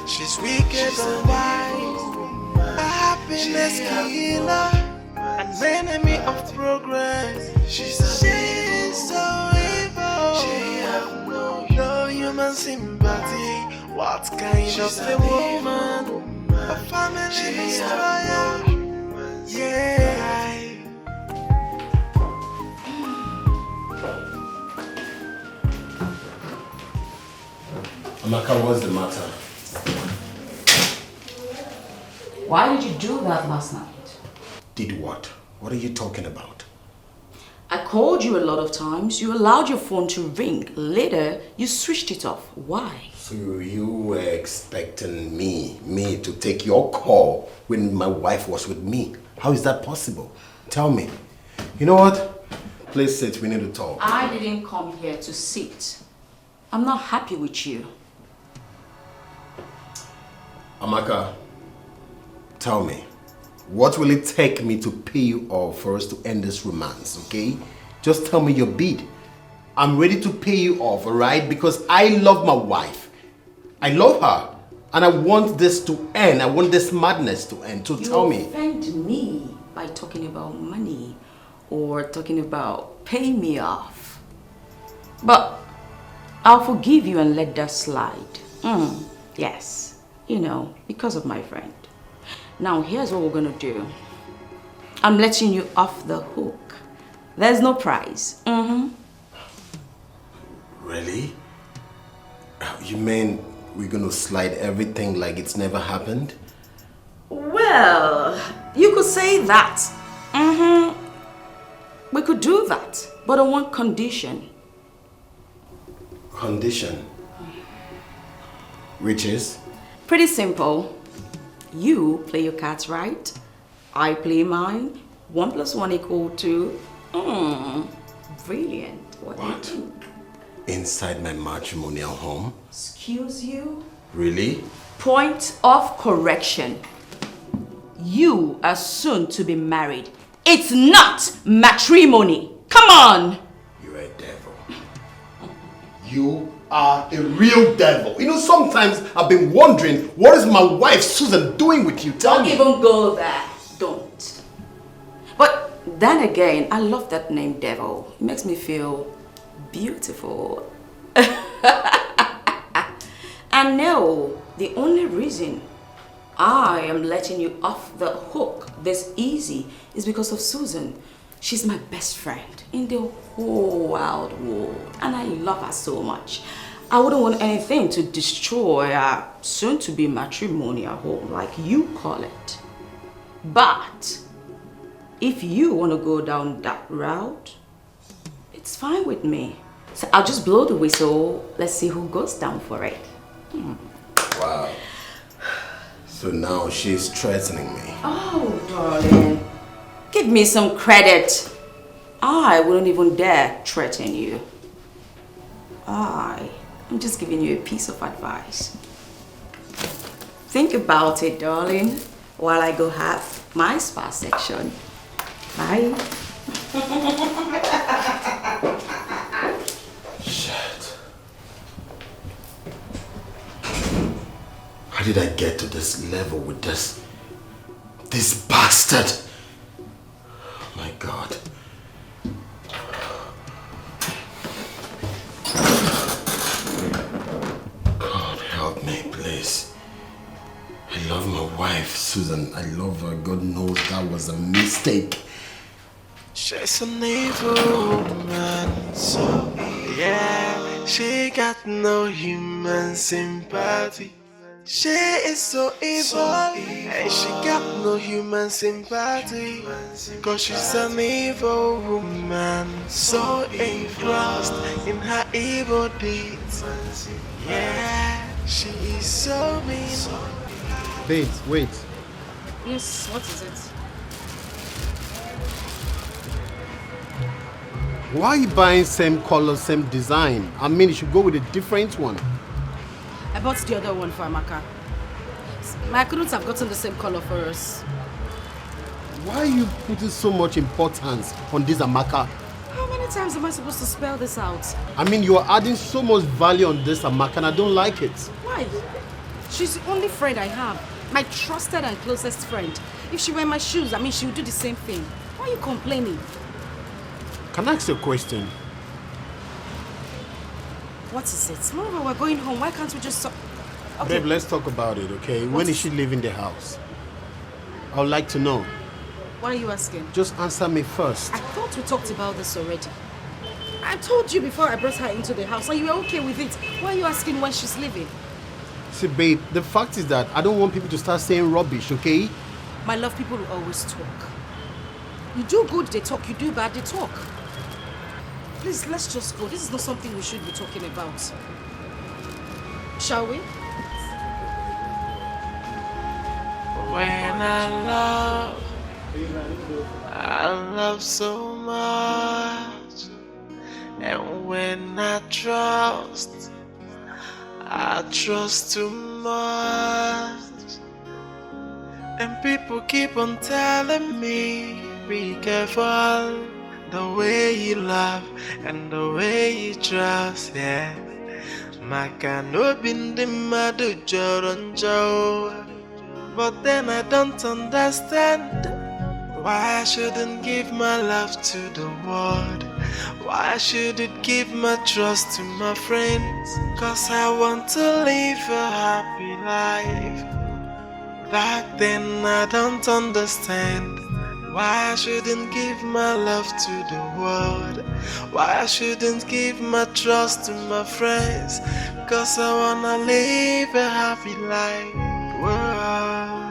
she's wicked and wise, a happiness killer, an enemy of progress. She's so evil. She has no human sympathy. What kind of a woman? A family destroyer. Yeah. Amaka, what's the matter? Why did you do that last night? Did what? What are you talking about? I called you a lot of times. You allowed your phone to ring. Later, you switched it off. Why? So you were expecting me to take your call when my wife was with me. How is that possible? Tell me. You know what? Please sit, we need to talk. I didn't come here to sit. I'm not happy with you. Amaka, tell me, what will it take me to pay you off for us to end this romance, okay? Just tell me your bid. I'm ready to pay you off, alright? Because I love my wife. I love her. And I want this to end. I want this madness to end. So tell me. You offend me by talking about money or talking about paying me off. But I'll forgive you and let that slide. Yes, you know, because of my friend. Now, here's what we're gonna do. I'm letting you off the hook. There's no prize. Really? You mean we're gonna slide everything like it's never happened? Well, you could say that. We could do that, but on one condition. Condition? Which is? Pretty simple. You play your cards right. I play mine. 1 + 1 = 2. Brilliant. What do you think? Inside my matrimonial home? Excuse you? Really? Point of correction. You are soon to be married. It's not matrimony. Come on! You're a devil. You are a real devil. You know, sometimes I've been wondering, what is my wife Susan doing with you? Tell Don't me. even go there. Don't. But then again, I love that name, devil. It makes me feel beautiful. And no, the only reason I am letting you off the hook this easy is because of Susan. She's my best friend in the whole wide world, and I love her so much. I wouldn't want anything to destroy our soon-to-be matrimonial home, like you call it. But if you want to go down that route, it's fine with me. So I'll just blow the whistle. Let's see who goes down for it. Wow. So now she's threatening me. Oh, darling. Give me some credit. I wouldn't even dare threaten you. I'm just giving you a piece of advice. Think about it, darling, while I go have my spa section. Bye. Shit. How did I get to this level with this bastard? Oh my God. God help me, please. I love my wife, Susan. I love her. God knows that was a mistake. She's an evil woman, so yeah, she got no human sympathy. She is so evil, and she got no human sympathy. Cause she's an evil woman, so engrossed in her evil deeds. Yeah, she is so mean. Babes, wait. Yes, what is it? Why are you buying same color, same design? I mean, you should go with a different one. I bought the other one for Amaka. I couldn't have gotten the same color for us. Why are you putting so much importance on this Amaka? How many times am I supposed to spell this out? I mean, you are adding so much value on this Amaka and I don't like it. Why? She's the only friend I have. My trusted and closest friend. If she were in my shoes, I mean, she would do the same thing. Why are you complaining? Can I ask you a question? What is it? Moreover, we're going home. Why can't we just... Okay. Babe, let's talk about it, okay? When is she leaving the house? I would like to know. Why are you asking? Just answer me first. I thought we talked about this already. I told you before I brought her into the house and you were okay with it. Why are you asking when she's leaving? See, babe, the fact is that I don't want people to start saying rubbish, okay? My love, people will always talk. You do good, they talk. You do bad, they talk. Please, let's just go. This is not something we should be talking about. Shall we? When I love so much. And when I trust too much. And people keep on telling me, be careful. The way you love and the way you trust, yeah. Maka no bindi madu joronjo. But then I don't understand why I shouldn't give my love to the world. Why I shouldn't give my trust to my friends. Cause I want to live a happy life. Back then I don't understand why I shouldn't give my love to the world. Why I shouldn't give my trust to my friends. Cause I wanna live a happy life. Whoa.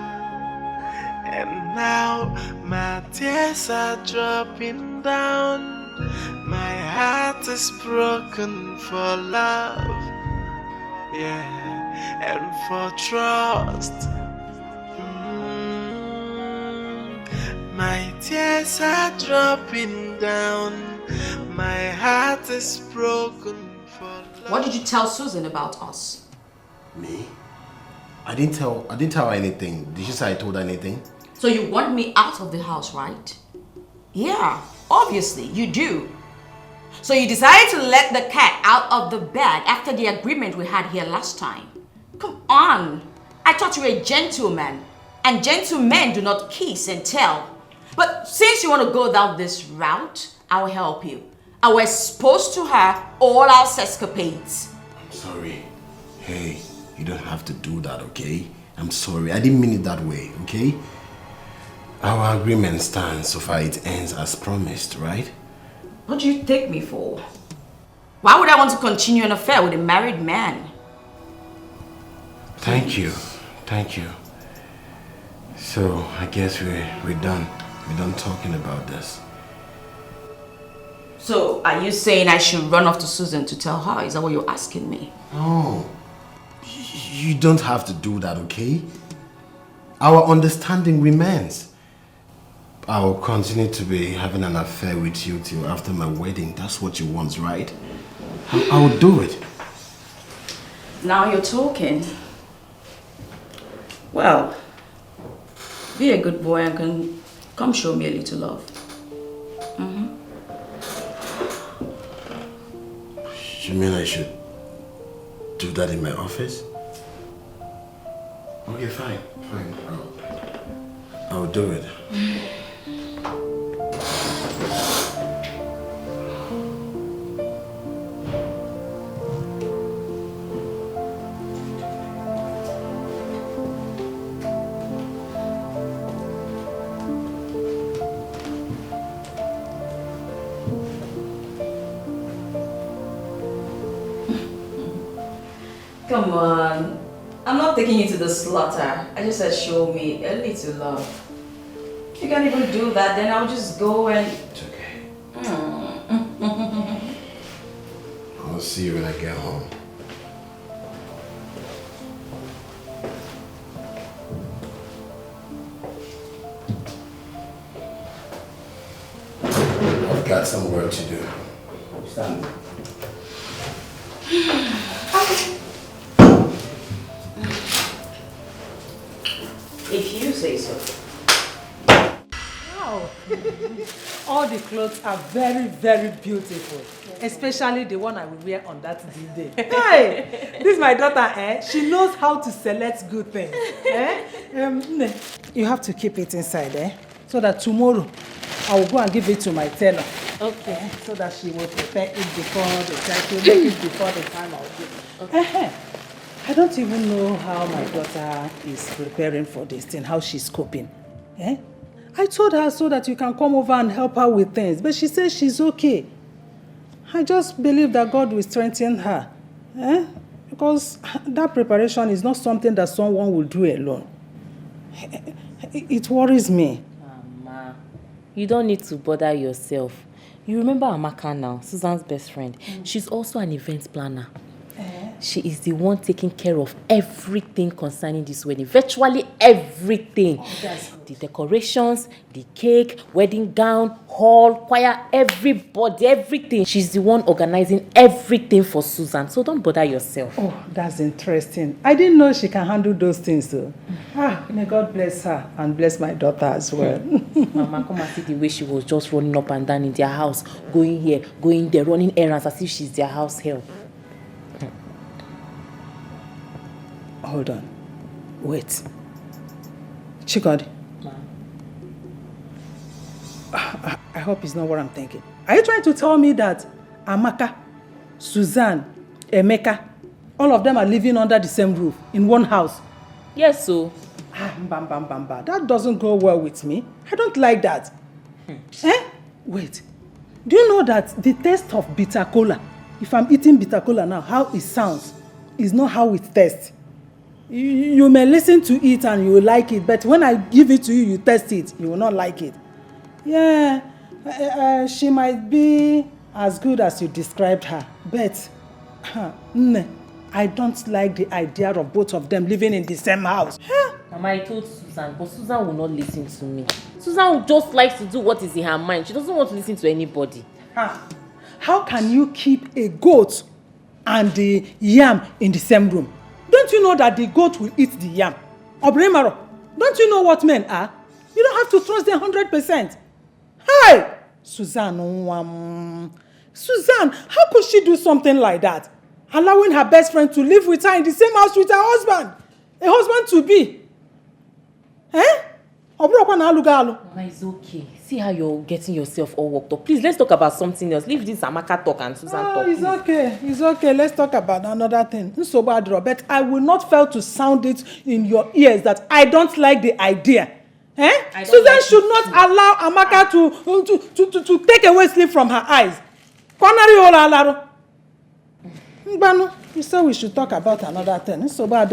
And now my tears are dropping down. My heart is broken for love, yeah, and for trust. My tears are dropping down. My heart is broken for love. What did you tell Susan about us? Me? I didn't tell her anything. Did she say I told her anything? So you want me out of the house, right? Yeah, obviously you do. So you decided to let the cat out of the bag after the agreement we had here last time. Come on. I thought you were a gentleman. And gentlemen do not kiss and tell. But since you want to go down this route, I will help you. I will expose to her all our escapades. I'm sorry. Hey, you don't have to do that, okay? I'm sorry. I didn't mean it that way, okay? Our agreement stands so far it ends as promised, right? What do you take me for? Why would I want to continue an affair with a married man? Thank you. Thank you. So, I guess we're done. We're done talking about this. So, are you saying I should run off to Susan to tell her? Is that what you're asking me? No. You don't have to do that, okay? Our understanding remains. I'll continue to be having an affair with you till after my wedding. That's what you want, right? I'll do it. Now you're talking. Well, be a good boy and come show me a little love. You mean I should do that in my office? Okay, fine. I'll do it. Come on. I'm not taking you to the slaughter. I just said show me a little love. If you can't even do that, then I'll just go and... It's okay. I'll see you when I get home. I've got some work to do. Stand. If you say so. Wow. All the clothes are very, very beautiful. Especially the one I will wear on that day. Hey! This is my daughter, She knows how to select good things. You have to keep it inside, So that tomorrow I will go and give it to my tailor. Okay. So that she will prepare it before the time. She'll make it before the time I'll do. Okay. I don't even know how my daughter is preparing for this thing, how she's coping. I told her so that you can come over and help her with things, but she says she's okay. I just believe that God will strengthen her. Because that preparation is not something that someone will do alone. It worries me. Mama, You don't need to bother yourself. You remember Amaka now, Susan's best friend. She's also an event planner. She is the one taking care of everything concerning this wedding. Virtually everything. The decorations, the cake, wedding gown, hall, choir, everybody, everything. She's the one organizing everything for Susan. So don't bother yourself. Oh, that's interesting. I didn't know she can handle those things though. May God bless her and bless my daughter as well. Mama, come and see the way she was just running up and down in their house, going here, going there, running errands as if she's their house help. Hold on. Wait. Chikodi. I hope it's not what I'm thinking. Are you trying to tell me that Amaka, Suzanne, Emeka, all of them are living under the same roof in one house? Yes, so. That doesn't go well with me. I don't like that. Wait. Do you know that the taste of bitter cola, if I'm eating bitter cola now, how it sounds is not how it tastes. You may listen to it and you will like it, but when I give it to you, you taste it, you will not like it. Yeah, she might be as good as you described her, but I don't like the idea of both of them living in the same house. Mama, I told Susan, but Susan will not listen to me. Susan just likes to do what is in her mind. She doesn't want to listen to anybody. How can you keep a goat and the yam in the same room? Don't you know that the goat will eat the yam? Obrimaro, don't you know what men are? You don't have to trust them 100%. Hey! Suzanne, how could she do something like that? Allowing her best friend to live with her in the same house with her husband. A husband to be. Mama, it's okay. See how you're getting yourself all worked up. Please, let's talk about something else. Leave this Amaka talk and Susan talk. It's okay. It's okay. Let's talk about another thing. So bad, Robert. I will not fail to sound it in your ears that I don't like the idea. Susan like should not allow Amaka to take away sleep from her eyes. You said we should talk about another thing. So bad,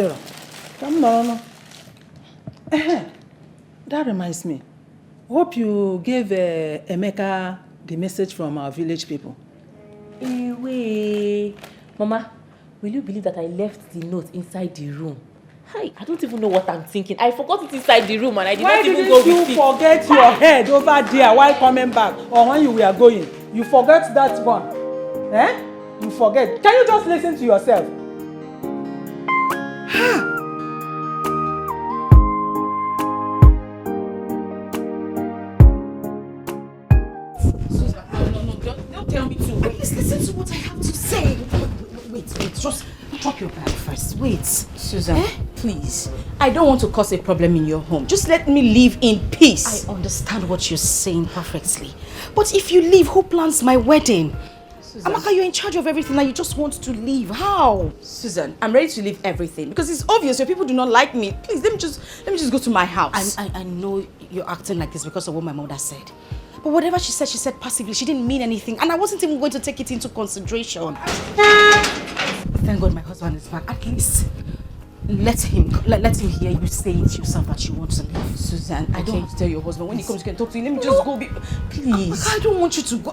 come on. That reminds me. Hope you gave Emeka the message from our village people. Wait. Mama, will you believe that I left the note inside the room? Hi, I don't even know what I'm thinking. I forgot it inside the room and I did not even go with it. Why didn't you forget your head over there while coming back or when you were going? You forget that one. You forget. Can you just listen to yourself? Listen to what I have to say. Wait, just drop your bag first. Wait. Susan, please. I don't want to cause a problem in your home. Just let me live in peace. I understand what you're saying perfectly. But if you leave, who plans my wedding? Susan. Amaka, you're in charge of everything and you just want to leave. How? Susan, I'm ready to leave everything because it's obvious your people do not like me. Please, let me just go to my house. I know you're acting like this because of what my mother said. But whatever she said passively. She didn't mean anything. And I wasn't even going to take it into consideration. Thank God my husband is back. At least let him hear you say it yourself that you want to leave. Susan, I don't want to tell your husband. When he comes, you can talk to him. Let me just go. Please. I don't want you to go.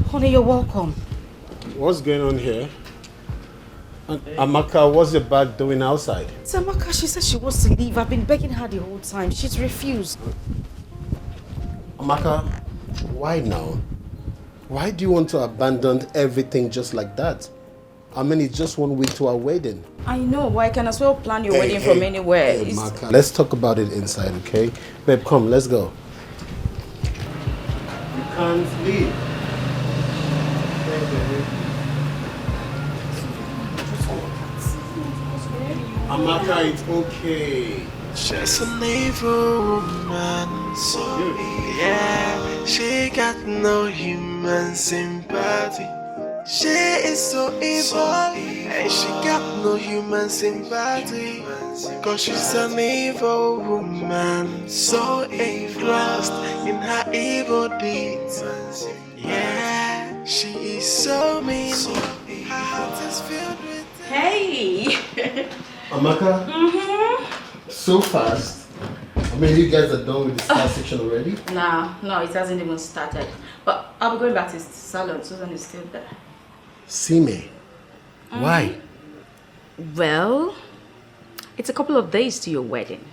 Honey, you're welcome. What's going on here? Amaka, what's the bag doing outside? It's Amaka, she said she wants to leave. I've been begging her the whole time. She's refused. Amaka, why now? Why do you want to abandon everything just like that? I mean, it's just 1 week to our wedding. I know, but I can as well plan your wedding from anywhere. Amaka, let's talk about it inside, okay? Babe, come, let's go. You can't leave. Amaka, it's okay. She's an evil woman, so yeah, she got no human sympathy. She is so evil, and she got no human sympathy. Cause she's an evil woman, so engrossed in her evil deeds. Yeah, she is so mean. Her heart is filled with. Hey! Amaka? So fast. I mean, you guys are done with the start section already? No, it hasn't even started. But I'll be going back to the salon. Susan is still there. See me. Why? Well, it's a couple of days to your wedding.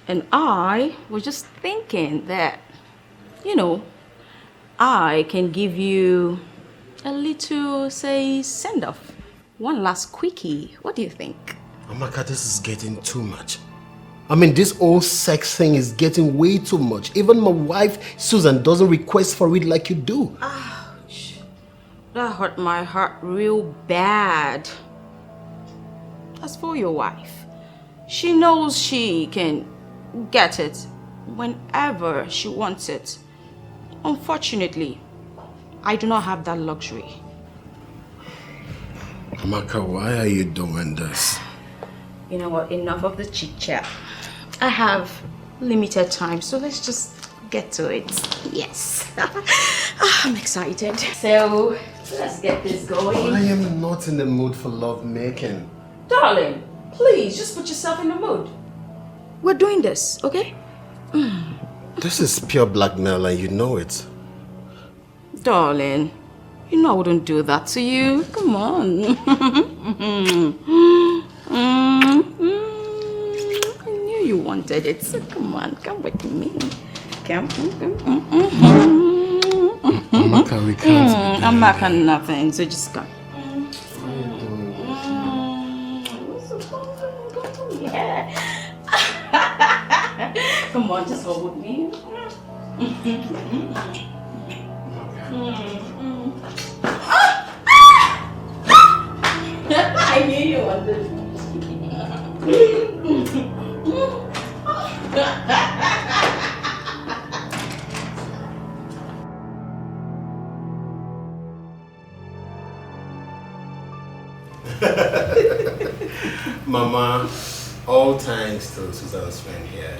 And I was just thinking that, I can give you a little, say, send-off. One last quickie. What do you think? Amaka, this is getting too much. I mean, this whole sex thing is getting way too much. Even my wife, Susan, doesn't request for it like you do. Ouch. That hurt my heart real bad. As for your wife, she knows she can get it whenever she wants it. Unfortunately, I do not have that luxury. Amaka, why are you doing this? You know what? Enough of the chit chat. I have limited time, so let's just get to it. Yes. I'm excited. So, let's get this going. I am not in the mood for love making. Darling, please, just put yourself in the mood. We're doing this, okay? This is pure blackmail and you know it. Darling, you know I wouldn't do that to you. Come on. I knew you wanted it, so come on, come with me. Come. Amaka, we can't. I'm not on nothing, so just come. Yeah. Come on, just hold with me. I knew you wanted it. Mama, all thanks to Susan's friend here.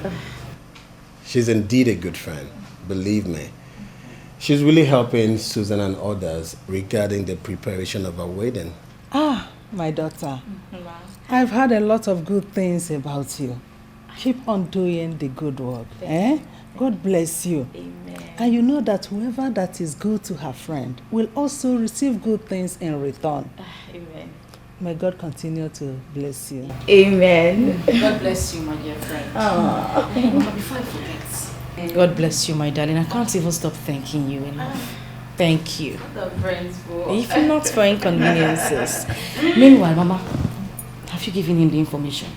She's indeed a good friend, believe me. She's really helping Susan and others regarding the preparation of our wedding. Ah, my daughter. I've heard a lot of good things about you. Keep on doing the good work. God bless you. Amen. And you know that whoever that is good to her friend will also receive good things in return. Amen. May God continue to bless you. Amen. God bless you, my dear friend. Mama, before I forget, God bless you, my darling. I can't even stop thanking you enough. Thank you. The friends for. If not for inconveniences. Meanwhile, Mama, have you given him the information?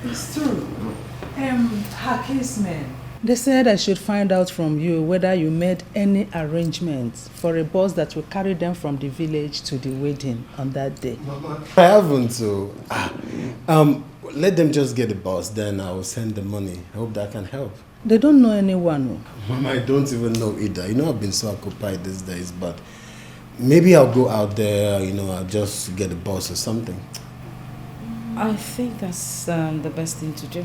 It's true. Her casemen. They said I should find out from you whether you made any arrangements for a bus that will carry them from the village to the wedding on that day. Mama, I haven't, so let them just get the bus, then I will send the money. I hope that can help. They don't know anyone. Mama, I don't even know either. You know, I've been so occupied these days, but maybe I'll go out there, I'll just get a bus or something. I think that's the best thing to do.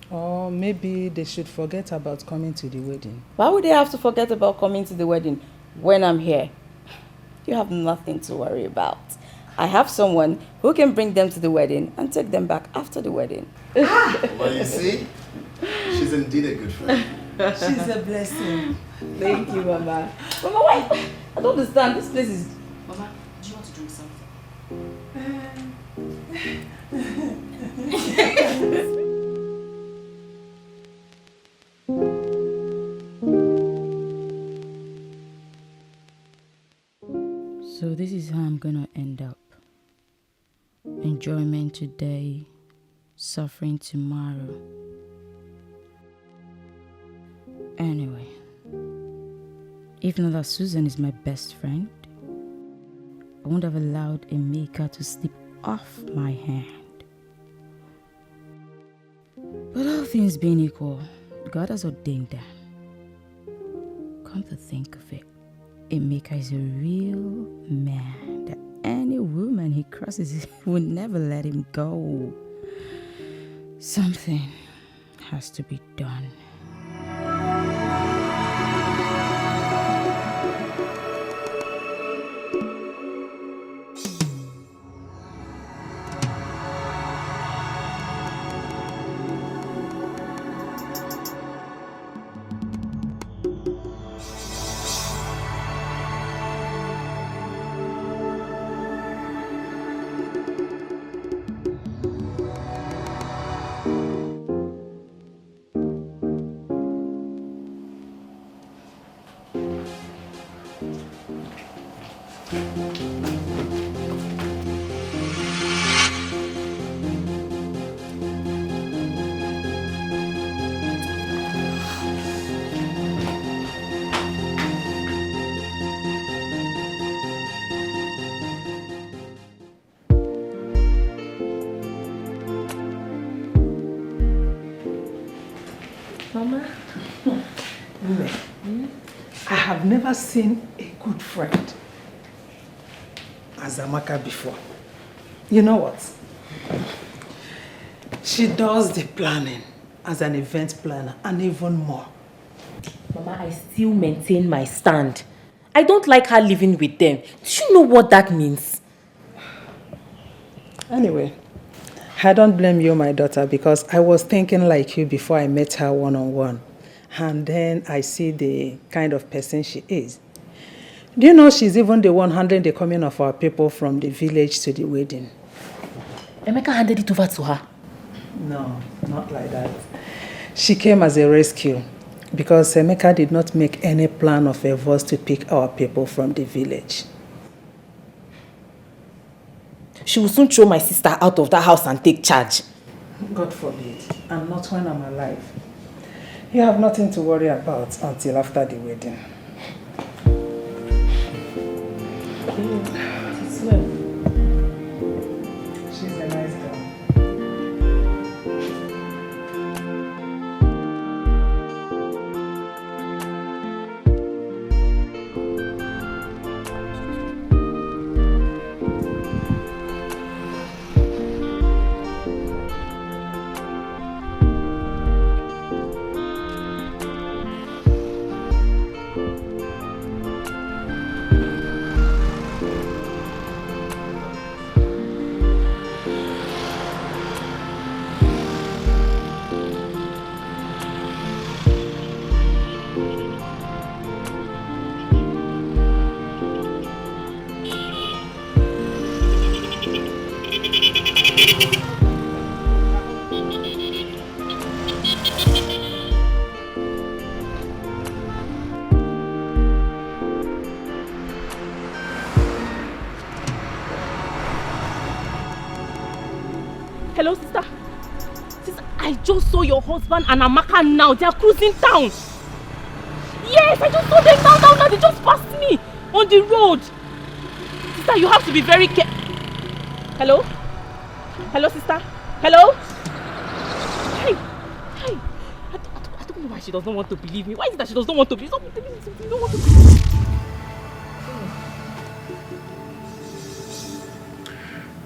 Or maybe they should forget about coming to the wedding. Why would they have to forget about coming to the wedding when I'm here? You have nothing to worry about. I have someone who can bring them to the wedding and take them back after the wedding. Well, you see, she's indeed a good friend. She's a blessing. Thank you, Mama. Mama, wait. I don't understand. This place is... Mama, do you want to drink something? So this is how I'm gonna end up. Enjoyment today, suffering tomorrow. Anyway, if not that Susan is my best friend, I wouldn't have allowed Emeka to slip off my hand. But all things being equal, God has ordained that. Come to think of it, Emeka is a real man. That any woman he crosses will never let him go. Something has to be done. Mama, I have never seen a good friend as Amaka before. You know what? She does the planning as an event planner and even more. Mama, I still maintain my stand. I don't like her living with them. Do you know what that means? Anyway, I don't blame you, my daughter, because I was thinking like you before I met her one-on-one. And then I see the kind of person she is. Do you know she's even the one handling the coming of our people from the village to the wedding? Emeka handed it over to her. No, not like that. She came as a rescue because Emeka did not make any plan of us to pick our people from the village. She will soon throw my sister out of that house and take charge. God forbid, and not when I'm alive. You have nothing to worry about until after the wedding. She's a nice girl. Hello, sister. Sister, I just saw your husband and Amaka now. They are cruising town. Yes, I just saw them now. They just passed me on the road. Sister, you have to be very careful. Hello? Hello, sister? Hello? Hey. I don't know why she does not want to believe me. Why is it that she does not want to believe me? She don't want to believe me.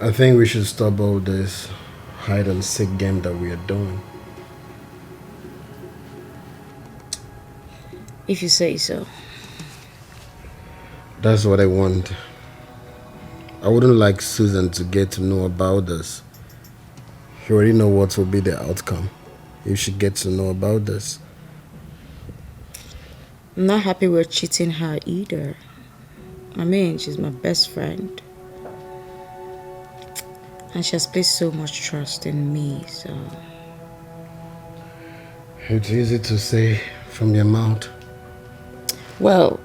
I think we should stop all this hide and seek game that we are doing. If you say so. That's what I want. I wouldn't like Susan to get to know about this. She already know what will be the outcome if she gets to know about this. I'm not happy we're cheating her either. I mean, she's my best friend. And she has placed so much trust in me, so... It's easy to say from your mouth. Well,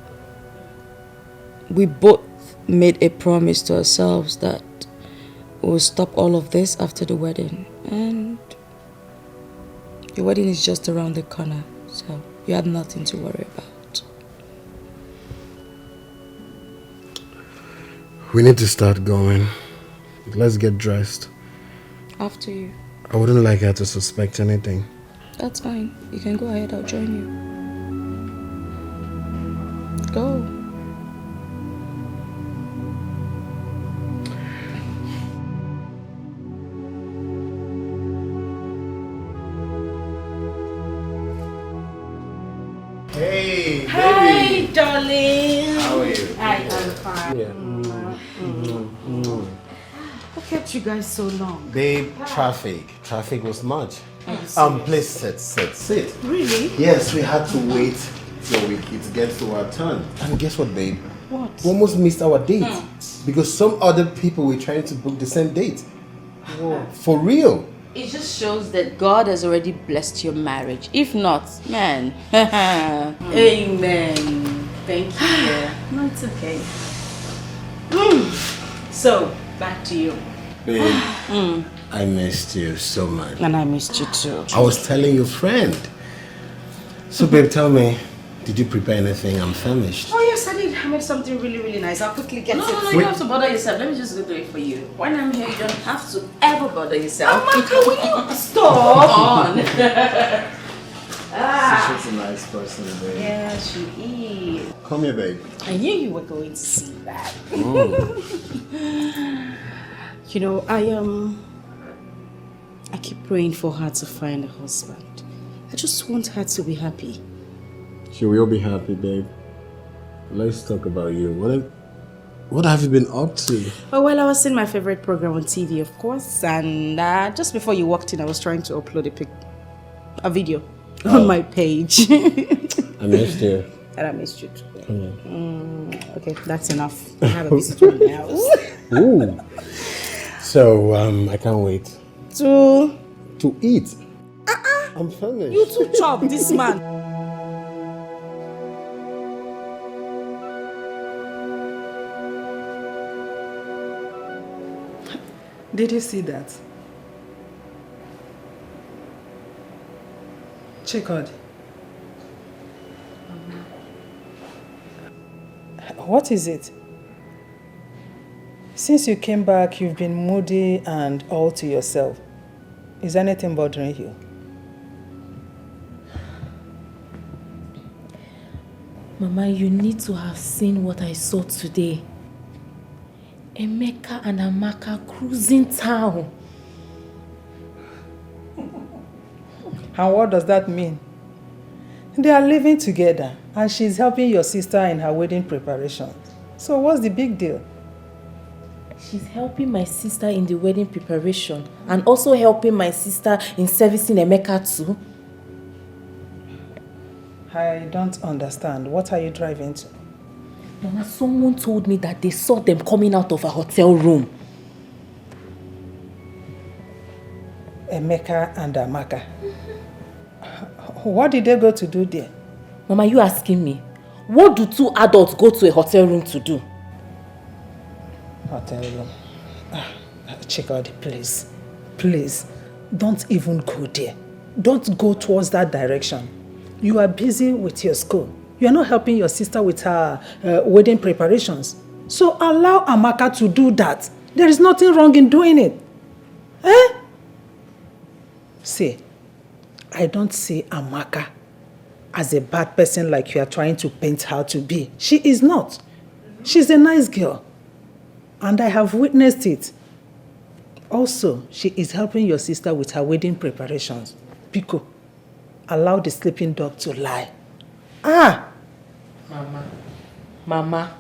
we both made a promise to ourselves that we'll stop all of this after the wedding. And the wedding is just around the corner, so you have nothing to worry about. We need to start going. Let's get dressed. After you. I wouldn't like her to suspect anything. That's fine. You can go ahead, I'll join you. Go. Hey, Hi, baby. darling. How are you? I am fine. Yeah. What kept you guys so long? Babe, traffic. Traffic was much. Please sit. Really? Yes, we had to wait till it gets to our turn. And guess what, babe? What? We almost missed our date because some other people were trying to book the same date. Whoa. For real. It just shows that God has already blessed your marriage. If not, man. Amen. Thank you. No, it's okay. So, back to you. Babe, I missed you so much. And I missed you too. I was telling your friend. So, babe, tell me, did you prepare anything? I'm famished. Oh yes, I did. I made something really, really nice. I'll quickly get it. No, you don't have to bother yourself. Let me just go do it for you. When I'm here, you don't have to ever bother yourself. Amaka, will you stop? on. She's a nice person, babe. Yeah, she is. Come here, babe. I knew you were going to see that. You know, I keep praying for her to find a husband. I just want her to be happy. She will be happy, babe. Let's talk about you. What have you been up to? Oh, well, I was seeing my favorite program on TV, of course, and just before you walked in, I was trying to upload a video on my page. I missed you. And I missed you too. Come here. Okay, that's enough. I have a visitor in the house. Ooh. So, I can't wait. To eat. I'm finished. you too chop this man. Did you see that? Chikod. What is it? Since you came back, you've been moody and all to yourself. Is anything bothering you? Mama, you need to have seen what I saw today. Emeka and Amaka cruising town. And what does that mean? They are living together and she's helping your sister in her wedding preparation. So what's the big deal? She's helping my sister in the wedding preparation and also helping my sister in servicing Emeka too. I don't understand. What are you driving to? Mama, someone told me that they saw them coming out of a hotel room. Emeka and Amaka. What did they go to do there? Mama, you asking me? What do two adults go to a hotel room to do? Hotel room. Check out the place. Please, don't even go there. Don't go towards that direction. You are busy with your school. You are not helping your sister with her wedding preparations. So allow Amaka to do that. There is nothing wrong in doing it. Eh? See, I don't see Amaka as a bad person like you are trying to paint her to be. She is not. She's a nice girl. And I have witnessed it. Also, she is helping your sister with her wedding preparations. Pico, allow the sleeping dog to lie. Ah! Mama.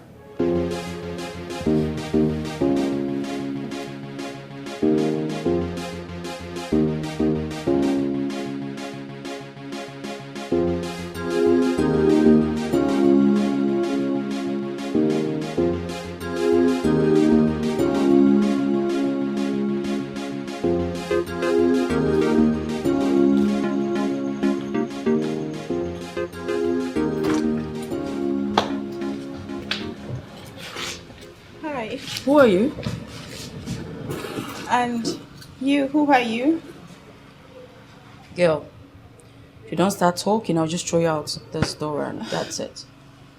Who are you? And you, who are you? Girl, if you don't start talking, I'll just throw you out this door and that's it.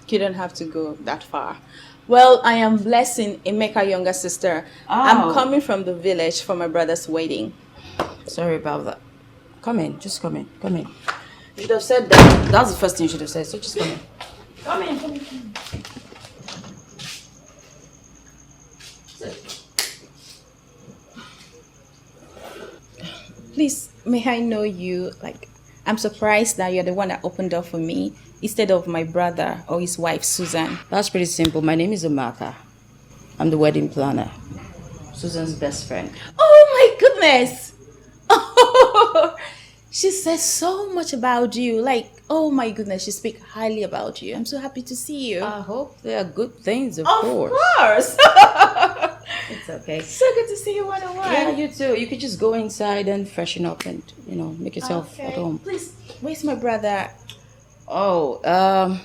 You don't have to go that far. Well, I am blessing Emeka's younger sister. I'm coming from the village for my brother's wedding. Sorry about that. Come in, just come in, come in. You should have said that. That's the first thing you should have said, so just come in. Come in, come in, come in. Please, may I know you? Like, I'm surprised that you're the one that opened door for me. instead of my brother or his wife, Susan? That's pretty simple. My name is Amaka. I'm the wedding planner. Susan's best friend. Oh my goodness! She says so much about you. Like, oh my goodness, she speaks highly about you. I'm so happy to see you. I hope they are good things, of course. Of course. It's okay. So good to see you one-on-one. Yeah, you too. You could just go inside and freshen up and, make yourself at home. Please, where's my brother? Oh,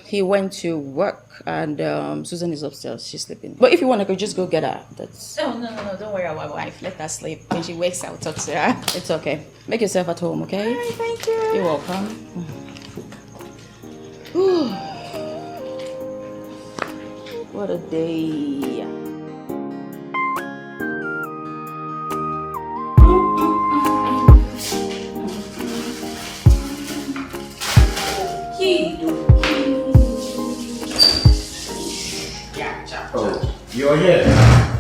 he went to work and Susan is upstairs. She's sleeping. But if you want, I could just go get her. That's... Oh, no. Don't worry about my wife. Let her sleep. When she wakes, I'll talk to her. It's okay. Make yourself at home, okay? All right, thank you. You're welcome. What a day. Oh, you're here.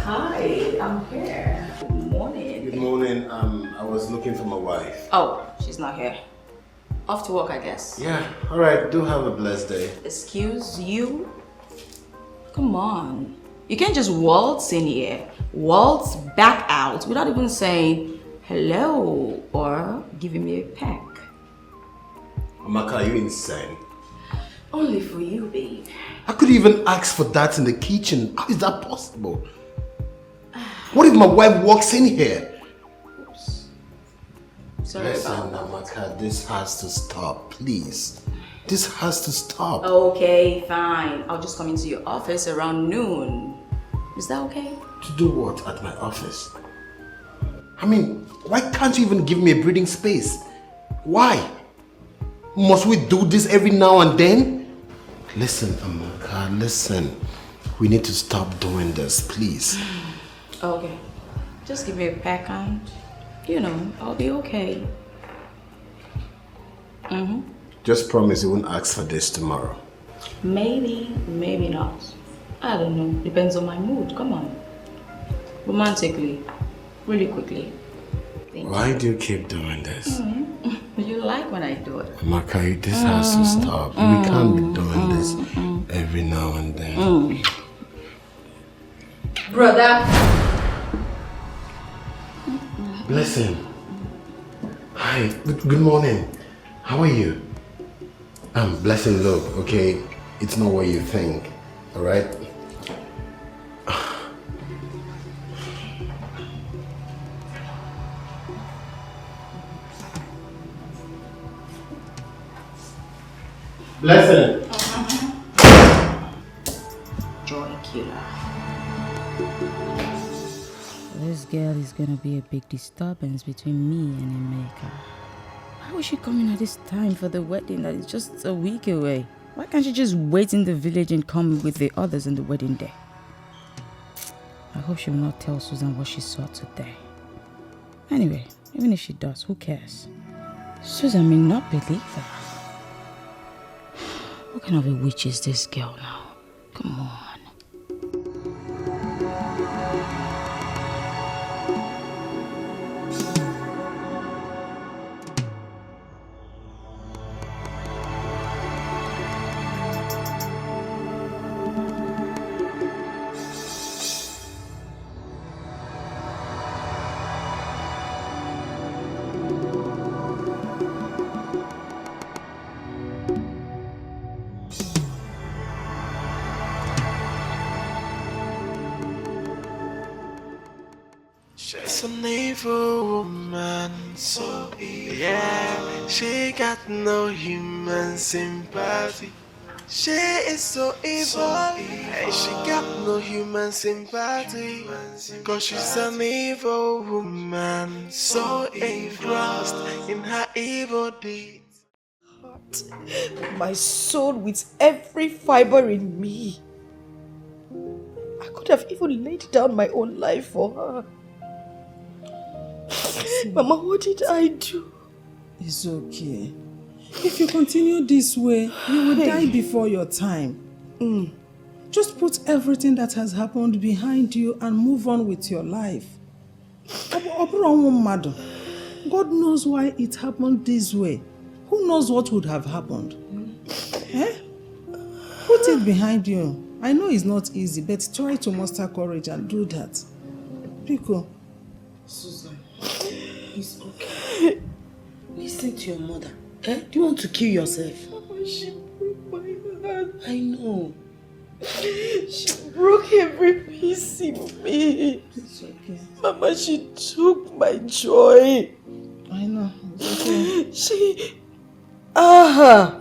Hi, I'm here. Good morning. Good morning. I was looking for my wife. Oh, she's not here. Off to work, I guess. Yeah, alright. Do have a blessed day. Excuse you? Come on. You can't just waltz in here, waltz back out without even saying hello or giving me a peck. Amaka, are you insane? Only for you, babe. I could even ask for that in the kitchen. How is that possible? What if my wife walks in here? Oops. Sorry Listen, about Amaka, this has to stop, please. This has to stop. Okay, fine. I'll just come into your office around noon. Is that okay? To do what at my office? I mean, why can't you even give me a breathing space? Why? Must we do this every now and then? Listen, Amaka, listen. We need to stop doing this, please. Okay. Just give me a peck and, I'll be okay. Just promise you won't ask for this tomorrow. Maybe, maybe not. I don't know. Depends on my mood. Come on. Romantically. Really quickly. Why do you keep doing this? You like when I do it. Amaka, this has to stop. We can't be doing this every now and then. Brother. Blessing. Hi, good morning. How are you? Blessing, look, okay? It's not what you think, alright? Blessing. Joy killer. This girl is gonna be a big disturbance between me and Emeka. Why was she coming at this time for the wedding that is just a week away? Why can't she just wait in the village and come with the others on the wedding day? I hope she will not tell Susan what she saw today. Anyway, even if she does, who cares? Susan may not believe her. What kind of a witch is this girl now? Come on. She's an evil woman, so evil. Yeah, she got no human sympathy. She is so evil, and she got no human sympathy. Cause she's an evil woman, so engrossed in her evil deeds. My soul with every fiber in me. I could have even laid down my own life for her. Mama, what did I do? It's okay. If you continue this way, you will die before your time. Just put everything that has happened behind you and move on with your life. God knows why it happened this way. Who knows what would have happened? Eh? Put it behind you. I know it's not easy, but try to muster courage and do that. Pico. Susan, it's okay. Listen to your mother. Eh? Do you want to kill yourself? Mama, she broke my heart. I know. She broke every piece in me. It's okay. Mama, she took my joy. I know. It's okay. She... Ah!